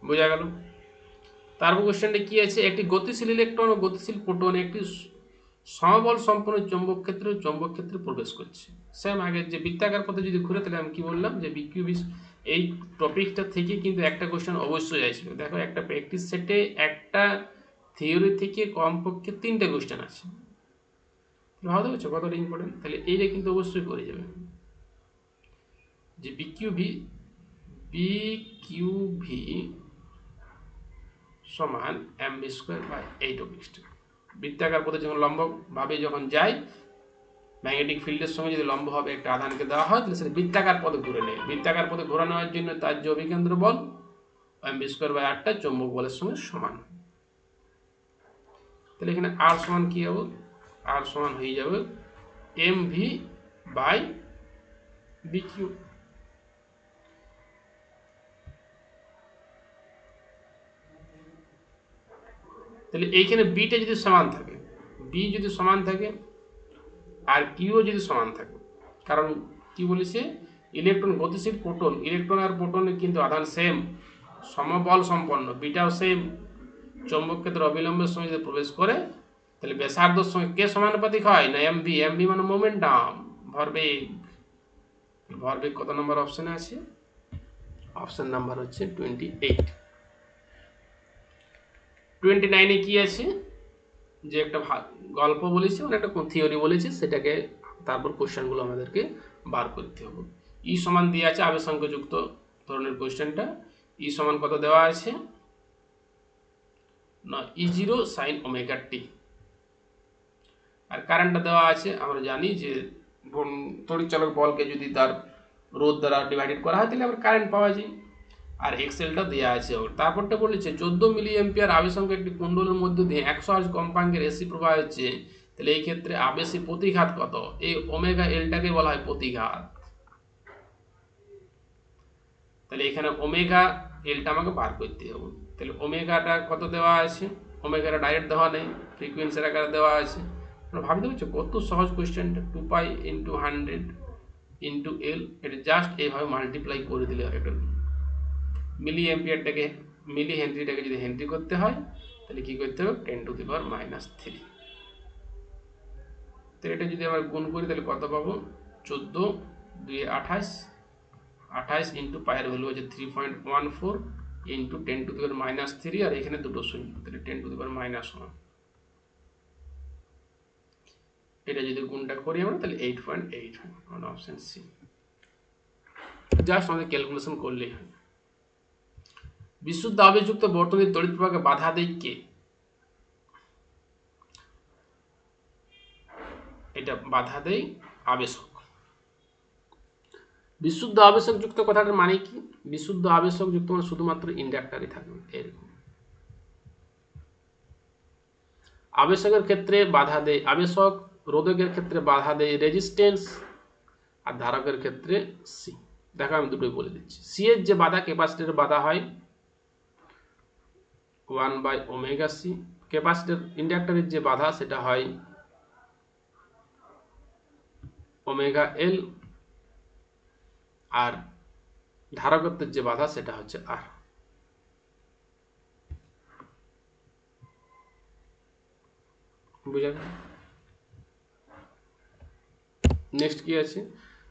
বোঝা গেল? তারপর কোশ্চেনটা কি আছে, একটি গতিশীল ইলেকট্রন ও গতিশীল প্রোটন একটি সমবল সম্পন্ন চৌম্বক ক্ষেত্রে প্রবেশ করছে। সেম আগে যে বৃত্তাকার পথে যদি ঘুরে, তাহলে আমি কি বললাম যে বিকিউবি, এই টপিকটা থেকে কিন্তু একটা কোশ্চেন অবশ্যই আসবে। দেখো একটা প্র্যাকটিস সেটে একটা থিওরি থেকে কমপক্ষে 3টে কোশ্চেন আছে, ভালো হচ্ছে কতটা ইম্পর্টেন্ট। তাহলে এইটা কিন্তু অবশ্যই করে যাবে যে বিকিউভি সমান এম বি স্কোয়ার বাই 8 বৃত্তাকার পথে যখন লম্বভাবে যখন যায়, ম্যাগনেটিক ফিল্ডের সঙ্গে যদি লম্বভাবে একটা আধানকে দেওয়া হয়, তাহলে সেটা বৃত্তাকার পথে ঘুরে নেয়। বৃত্তাকার পথে ঘোরানোর জন্য তার যে অভিকেন্দ্র বল এম বি স্কোয়ার বাই 8টা চৌম্বক বলের সঙ্গে সমান। তাহলে এখানে আর সমান কি হবে? আর সমান হয়ে যাবে এম ভি বাই বিকিউ। তাহলে এইখানে বিটা যদি সমান থাকে, বি যদি সমান থাকে আর কিউ যদি সমান থাকে, কারণ কি বলেছে, ইলেকট্রন গতিশীল প্রোটন, ইলেকট্রন আর প্রোটনের কিন্তু আধান সেম, সমবল সম্পন্ন, বিটাও সেম, চৌম্বক ক্ষেত্রে অবিলম্বের সঙ্গে যদি প্রবেশ করে, তাহলে ব্যাসার্ধের সঙ্গে কে সমানুপাতিক হয় না এমভি। এমভি মানে মোমেন্টাম, ভরবেগ। ভরবেগ কত নম্বর অপশনে আছে? অপশন নাম্বার হচ্ছে 28। 29-এ কি আছে, যে একটা গল্প বলেছি, মানে একটা থিওরি বলেছি, সেটাকে তারপর কোশ্চেনগুলো আমাদেরকে বার করতে হবে। ই সমান দিয়ে আছে আবেশাঙ্কযুক্ত ধরনের কোশ্চেনটা। ই সমান কত দেওয়া আছে না E0 sin ওমেগা টি। আর কারেন্টটা দেওয়া আছে, আমরা জানি যে তড়িৎচালক বলকে যদি তার রোধ দ্বারা ডিভাইডেড করা হয়, তাহলে আমরা কারেন্ট পাওয়া যায়। আর এক্সেলটা দেওয়া আছে। তারপরটা বলেছে 14 মিলি এম্পিয়ার আবেশাঙ্ক একটি কুণ্ডলের মধ্যে দিয়ে 100 হার্জ কম্পাঙ্কের এসি প্রবাহ হচ্ছে। তাহলে এই ক্ষেত্রে আবেশী প্রতিঘাত কত? এই ওমেগা এলটাকে বলা হয় প্রতিঘাত। তাহলে এখানে ওমেগা এলটা আমাকে বার করতে হবে। তাহলে ওমেগাটা কত দেওয়া আছে? ওমেগাটা ডাইরেক্ট দেওয়া নেই, ফ্রিকোয়েন্সির আকারে দেওয়া আছে। ভাবতে পারছো কত সহজ কোয়েশ্চেনটা। 2 পাই ইন্টু 100 ইন্টু এল, এটা জাস্ট এইভাবে মাল্টিপ্লাই করে দিলে হয়। একটা মিলি এম্পিয়ারটাকে, মিলি হেনরিটাকে যদি হেনরি করতে হয়, তাহলে কি করতে হবে? 10⁻³ তো এটা যদি আমরা গুণ করি, তাহলে কত পাবো? 14 2 28, 28 ইন্টু পায়ের ভ্যালু হচ্ছে 3.14 ইন্টু 10⁻³ আর এখানে দুটো শূন্য, তাহলে 10⁻⁻1। এটা যদি গুণটা করি আমরা, তাহলে 8.8 মানে অপশন সি। জাস্ট আমাদের ক্যালকুলেশন করলেই হয়। বিশুদ্ধ আবেশযুক্ত বর্তনীর তড়িৎ প্রবাহকে বাধা দেয় কে? এটা বাধা দেয় আবেশক। বিশুদ্ধ আবেশকযুক্ত কথাটার মানে কি? বিশুদ্ধ আবেশকযুক্ত মানে শুধুমাত্র ইন্ডাক্টরই থাকবে এরকম। আবেশকের ক্ষেত্রে বাধা দেয় আবেশক, রোধকের ক্ষেত্রে বাধা দেয় রেজিস্ট্যান্স, আর ধারকের ক্ষেত্রে সি। দেখো আমি দুটোই বলে দিচ্ছি। সি এর যে বাধা ক্যাপাসিটরের বাধা হয় 1/ωc, ক্যাপাসিটর ইন্ডাক্টরের যে বাধা সেটা হয় ωL, আর ধারকত্বের যে বাধা সেটা হচ্ছে আর। বুঝা গেল? নেক্সট কি আছে?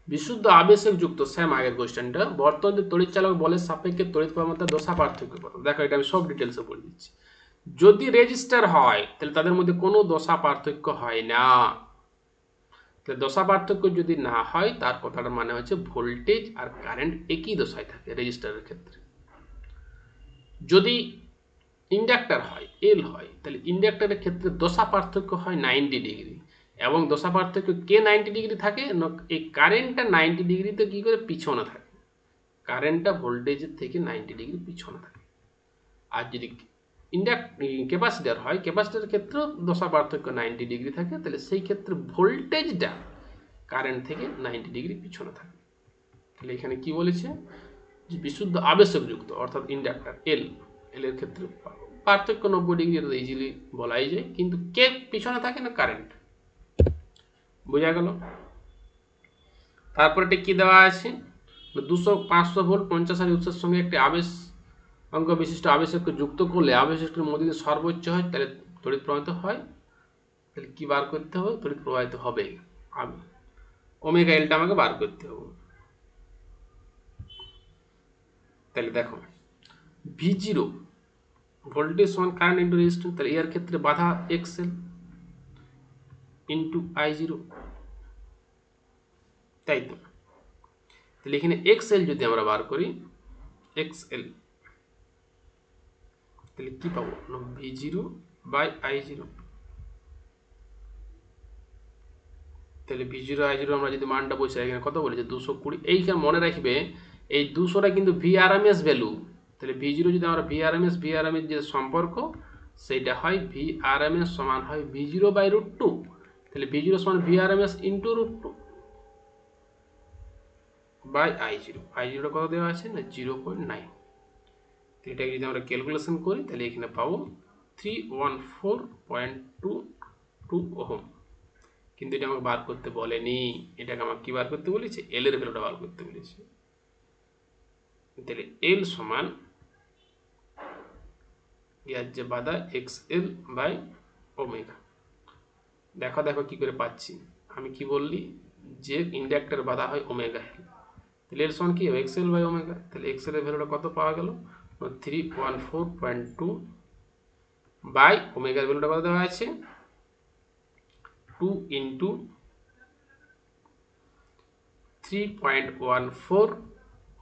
বিশুদ্ধ আবেশক যুক্ত, সেম আগের কোশ্চেনটা, বর্তনীতে তড়িৎচালক বলের সাপেক্ষে তড়িৎ প্রবাহমাত্রা দশা পার্থক্য কত? দেখো এটা আমি সব ডিটেলসে বলে দিচ্ছি। যদি রেজিস্টার হয় তাহলে তাদের মধ্যে কোনো দশা পার্থক্য হয় না। তাহলে দশা পার্থক্য যদি না হয়, তার কথাটার মানে হচ্ছে ভোল্টেজ আর কারেন্ট একই দশায় থাকে রেজিস্টারের ক্ষেত্রে। যদি ইন্ডাক্টর হয়, এল হয়, তাহলে ইন্ডাক্টরের ক্ষেত্রে দশা পার্থক্য হয় 90 ডিগ্রি। এবং দশা পার্থক্য কে 90 ডিগ্রি থাকে? এই কারেন্টটা 90 ডিগ্রিতে কি করে পিছনে থাকে, কারেন্টটা ভোল্টেজের থেকে 90 ডিগ্রি পিছনে থাকে। আর যদি ক্যাপাসিটার হয়, ক্যাপাসিটারের ক্ষেত্রেও দশা পার্থক্য 90 ডিগ্রি থাকে, তাহলে সেই ক্ষেত্রে ভোল্টেজটা কারেন্ট থেকে 90 ডিগ্রি পিছনে থাকে। তাহলে এখানে কি বলেছে, যে বিশুদ্ধ আবেশকযুক্ত অর্থাৎ ইন্ডাক্টর এল এর ক্ষেত্রে পার্থক্য 90 ডিগ্রি, এটা ইজিলি বলাই যায়, কিন্তু কে পিছনে থাকে না, কারেন্ট। বোঝা গেল। তারপরে কি দেওয়া আছে, 200-500 ভোল্ট 50 হার্জ উৎসের সঙ্গে একটি আবেশ অঙ্ক বিশিষ্ট আবেশককে যুক্ত করলে আবেশকের মধ্যে যদি সর্বোচ্চ হয় তাহলে তড়িৎ প্রবাহিত হয়। তাহলে কি বার করতে হবে, তড়িৎ প্রবাহিত হবে, ওমেগা এলটা আমাকে বার করতে হবে। তাহলে দেখো V0 ভোল্টেজ সমান কারেন্ট ইন্টু রেজিস্ট্যান্স, তাহলে এর ক্ষেত্রে বাধা XL ইন্টু I0, তাই তো। তাহলে এখানে XL যদি আমরা বার করি, XL তাহলে কি পাবো, V0 বাই I0। তাহলে V0 I0 আমরা যদি মানটা বসাই, এখানে কত বলেছে 220। এইখানে মনে রাখবে এই 200টা কিন্তু VRMS ভ্যালু। তাহলে V0 যদি আমরা VRMS যে সম্পর্ক সেইটা হয় VRMS সমান হয় V0 বাই √2। তাহলে V0 সমান VRMS into √2 by I0। I0 কত দেওয়া আছে না 0.9। এটাকে যদি আমরা ক্যালকুলেশন করি তাহলে এখানে পাবো 314.22 ওহম। কিন্তু এটা আমাকে বার করতে বলেনি, এটাকে আমাকে কি বার করতে বলেছে, এল এর ভ্যালুটা বার করতে বলেছে। তাহলে এল সমান ইয়ার যে বাধা XL বাই ওমেগা। দেখো কি করে পাচ্ছি, আমি কি বললি যে ইন্ডাক্টর বাধা হয় ওমেগা এল, তাহলে এর সমান কি হবে XL বাই ওমেগা। তাহলে XL এর ভ্যালুটা কত পাওয়া গেল, 314.2 বাই ওমেগার ভ্যালুটা কত দেওয়া আছে 2 ইন্টু 3.14,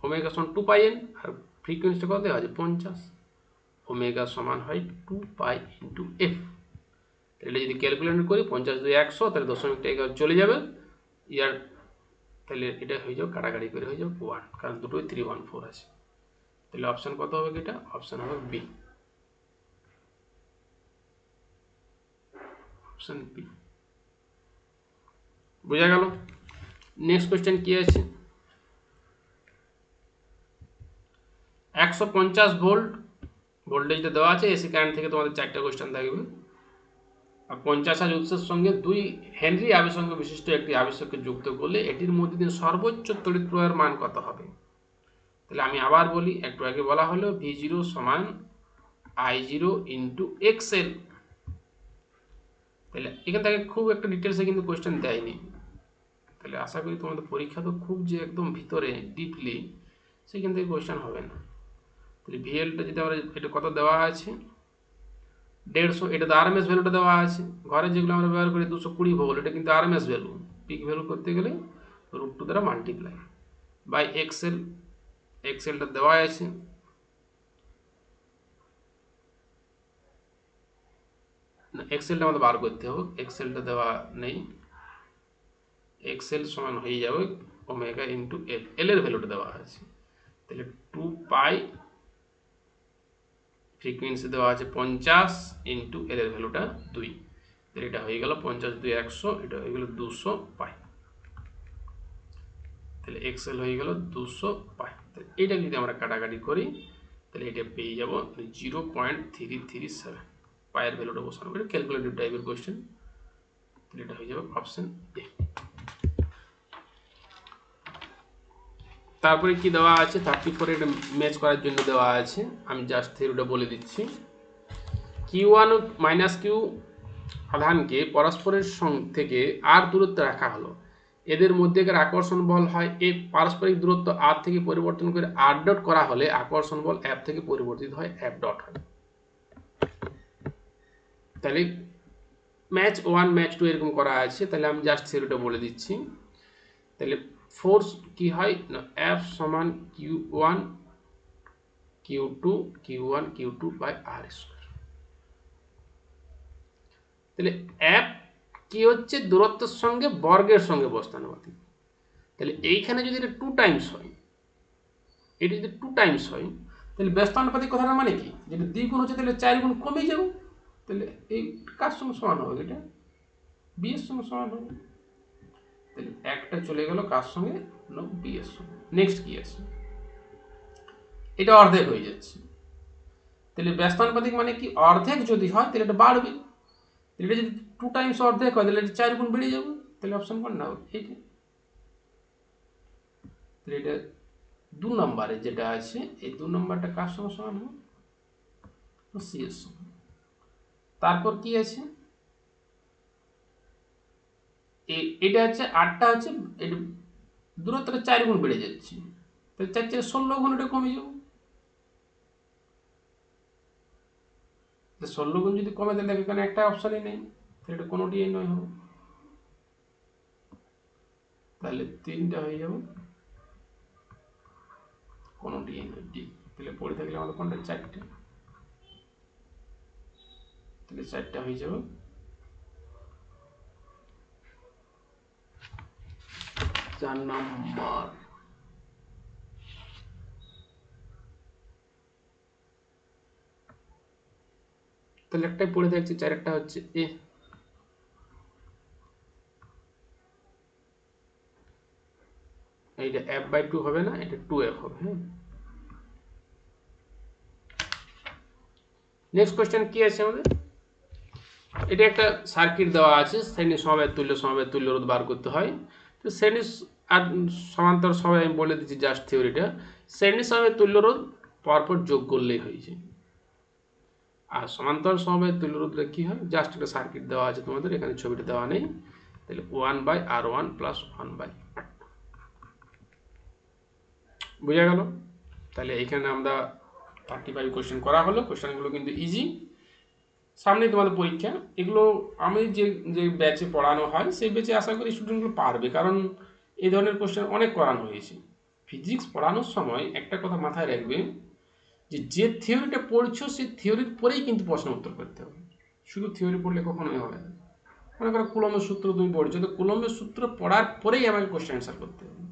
ওমেগা সমান 2 পাই এন, আর ফ্রিকোয়েন্সিটা কত দেওয়া আছে 50, ওমেগা সমান হয় 2 পাই ইন্টু এফ। তাহলে যদি ক্যালকুলেট করি 50 2 100, তাহলে দশমিকটা এগারো চলে যাবে ইয়ার, তাহলে এটা হয়ে যাবে কাটাকাটি করে হয়ে যাবে 1, কারণ দুটোই 314 আছে। তাহলে অপশন কত হবে, এটা অপশন হবে বি, অপশন বি। বোঝা গেল। নেক্সট কোশ্চেন কি আছে, 150 ভোল্ট ভোল্টেজটা দেওয়া আছে, এসি কারেন্ট থেকে তোমাদের 4টা কোশ্চেন থাকবে। আর 50 হার্জ উৎসের সঙ্গে 2 হেনরি আবেশাঙ্ক বিশিষ্ট একটি আবেশককে যুক্ত করলে এটির মধ্যে দিয়ে সর্বোচ্চ তড়িৎ প্রবাহের মান কত হবে। তাহলে আমি আবার বলি, একটু আগে বলা হলো V0 সমান I0 ইন্টু XL। তাহলে এখান থেকে খুব একটা ডিটেলসে কিন্তু কোশ্চেন দেয়নি, তাহলে আশা করি তোমাদের পরীক্ষা তো খুব যে একদম ভিতরে ডিপলি সেখান থেকে কোশ্চেন হবে না। তাহলে VLটা যদি আমরা এটা কত দেওয়া আছে 150, এটা তো আরএমএস ভ্যালুটা দেওয়া আছে, ঘরে যেগুলো আমরা ব্যবহার করি 220 ভোল্ট, এটা কিন্তু আরএমএস ভ্যালু, পিক ভ্যালু করতে গেলে √2 দ্বারা মাল্টিপ্লাই বাই XL, XLটা দেওয়া আছে, না XLটা আমাদের বার করতে হবে, XLটা দেওয়া নেই, XL সমান হয়ে যাবে ওমেগা ইন্টু এল, এল এর ভ্যালুটা দেওয়া আছে, তাহলে 2 পাই ফ্রিকোয়েন্সি দেওয়া আছে 50 ইন্টু এল এর ভ্যালুটা 2, তাহলে এটা হয়ে গেল 50 2 100, এটা হয়ে গেল 200 পাই, তাহলে XL হয়ে গেল 200 পাই। তাহলে এটা যদি আমরা কাটাকাটি করি তাহলে এটা পেয়ে যাব 0.337, পায়ের ভ্যালুটা বসানো, এটা ক্যালকুলেটিভ টাইপের কোশ্চেন, তাহলে এটা হয়ে যাবে অপশন এ। তারপরে কি দেওয়া আছে 34, এটা ম্যাচ করার জন্য দেওয়া আছে, আমি জাস্ট থিওরিটা বলে দিচ্ছি। Q1 মাইনাস কিউ আধানকে পরস্পরের থেকে আর দূরত্বে রাখা হলো, এদের মধ্যেকার আকর্ষণ বল হয় এ, পারস্পরিক দূরত্ব আর থেকে পরিবর্তন করে আর ডট করা হলে আকর্ষণ বল এফ থেকে পরিবর্তিত হয় এফ ডট হয়। তাহলে ম্যাচ 1 ম্যাচ 2 এরকম করা আছে, তাহলে আমি জাস্ট থিওরিটা বলে দিচ্ছি। তাহলে ফোর্স কি হয় না এফ সমান Q1 Q2 by R square. তাহলে এফ কি হচ্ছে দূরত্বের সঙ্গে বর্গের সঙ্গে বস্তানুপাতিক, তাহলে এইখানে যদি এটা 2 টাইমস হয়, এটা যদি 2 টাইমস হয় তাহলে ব্যস্তানুপাতিক কথাটা মানে কি, যেটা দ্বিগুণ হচ্ছে তাহলে 4 গুণ কমে যাবে, তাহলে এই কার সঙ্গে সমান হবে, এটা বি এর সঙ্গে সমান হবে। তাহলে একটা চলে গেল কার সঙ্গে, না বি এর সঙ্গে। নেক্সট কি আছে, এটা অর্ধেক হয়ে যাচ্ছে, তাহলে ব্যস্তানুপাতিক মানে কি, অর্ধেক যদি হয় তাহলে এটা বাড়বে, এটা যদি 2 টাইমস অর্ধেক হয় তাহলে এটা 4 গুণ বেড়ে যাবে, তাহলে অপশন কোনটা হবে, এইটা। তাহলে এটা 2 নম্বরে যেটা আছে, এই 2 নম্বরটা কার সঙ্গে সমান হবে, সি এর সঙ্গে। তারপর কি আছে, এটা হচ্ছে 8টা হচ্ছে, এটা দূরত্বটা 4 গুণ বেড়ে যাচ্ছে, তাহলে 4 4 16 গুণ এটা কমে যাবে, 16 গুণ যদি কমে তাহলে এখানে একটা অপশনই নেই, তাহলে এটা কোনোটিই নয় হবে, তাহলে 3টা হয়ে যাবে, কোনোটিই নয়, ডি। তাহলে পড়ে থাকলে আমাদের কোনটা, 4টে, তাহলে 4টা হয়ে যাবে। 4 নম্বর। তাহলে একটাই পড়ে থাকছে, 4 একটা হচ্ছে এ। এইটা f/2 হবে না, এটা 2f হবে। হ্যাঁ, নেক্সট কোশ্চেন কি আছে আমাদের, এটা একটা সার্কিট দেওয়া আছে, শ্রেণী সমবায়ের তুল্য রোধ বার করতে হয়। তো শ্রেণী আর সমান্তর সমবায় আমি বলে দিচ্ছি জাস্ট থিওরিটা, শ্রেণী সমবায়ের তুল্য রোধ পরপর যোগ করলেই হয়েছে, আর সমান্তর সমবায়ের তুল্য রোধটা কি হয়, জাস্ট একটা সার্কিট দেওয়া আছে তোমাদের, এখানে ছবিটা দেওয়া নেই, তাহলে 1/R1 প্লাস 1/, বুঝা গেল। তাহলে এখানে আমরা 35 কোশ্চেন করা হলো, কোশ্চেনগুলো কিন্তু ইজি, সামনে তোমাদের পরীক্ষা। এগুলো আমি যে যে ব্যাচে পড়ানো হয় সেই ব্যাচে আশা করি স্টুডেন্টগুলো পারবে, কারণ এই ধরনের কোশ্চেন অনেক করানো হয়েছে। ফিজিক্স পড়ানোর সময় একটা কথা মাথায় রাখবে, যে থিওরিটা পড়ছো সেই থিওরির পরেই কিন্তু প্রশ্ন উত্তর করতে হবে, শুধু থিওরি পড়লে কখনোই হবে না। মনে করো কুলম্বের সূত্র তুমি পড়ছো, তো কুলম্বের সূত্র পড়ার পরেই আমাকে কোশ্চেন অ্যান্সার করতে হবে,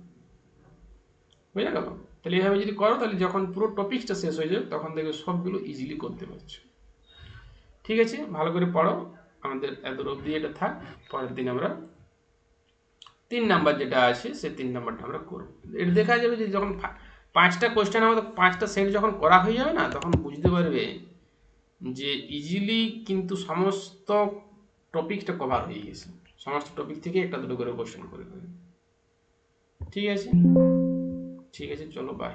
বুঝা গেল। তাহলে এইভাবে যদি করো, তাহলে যখন পুরো টপিকটা শেষ হয়ে যাবে তখন দেখবে সবগুলো ইজিলি করতে পারছো। ঠিক আছে, ভালো করে পড়ো, আমাদের এত অবধি এটা থাক, পরের দিন আমরা 3 নাম্বার যেটা আছে সেই 3 নাম্বারটা আমরা করব। এটা দেখা যাবে যে যখন 5টা কোশ্চেন আমাদের 5টা সেট যখন করা হয়ে যাবে না, তখন বুঝতে পারবে যে ইজিলি কিন্তু সমস্ত টপিকটা কভার হয়ে গেছে, সমস্ত টপিক থেকে একটা দুটো করে কোশ্চেন করে। ঠিক আছে, ঠিক আছে, চলো বাই।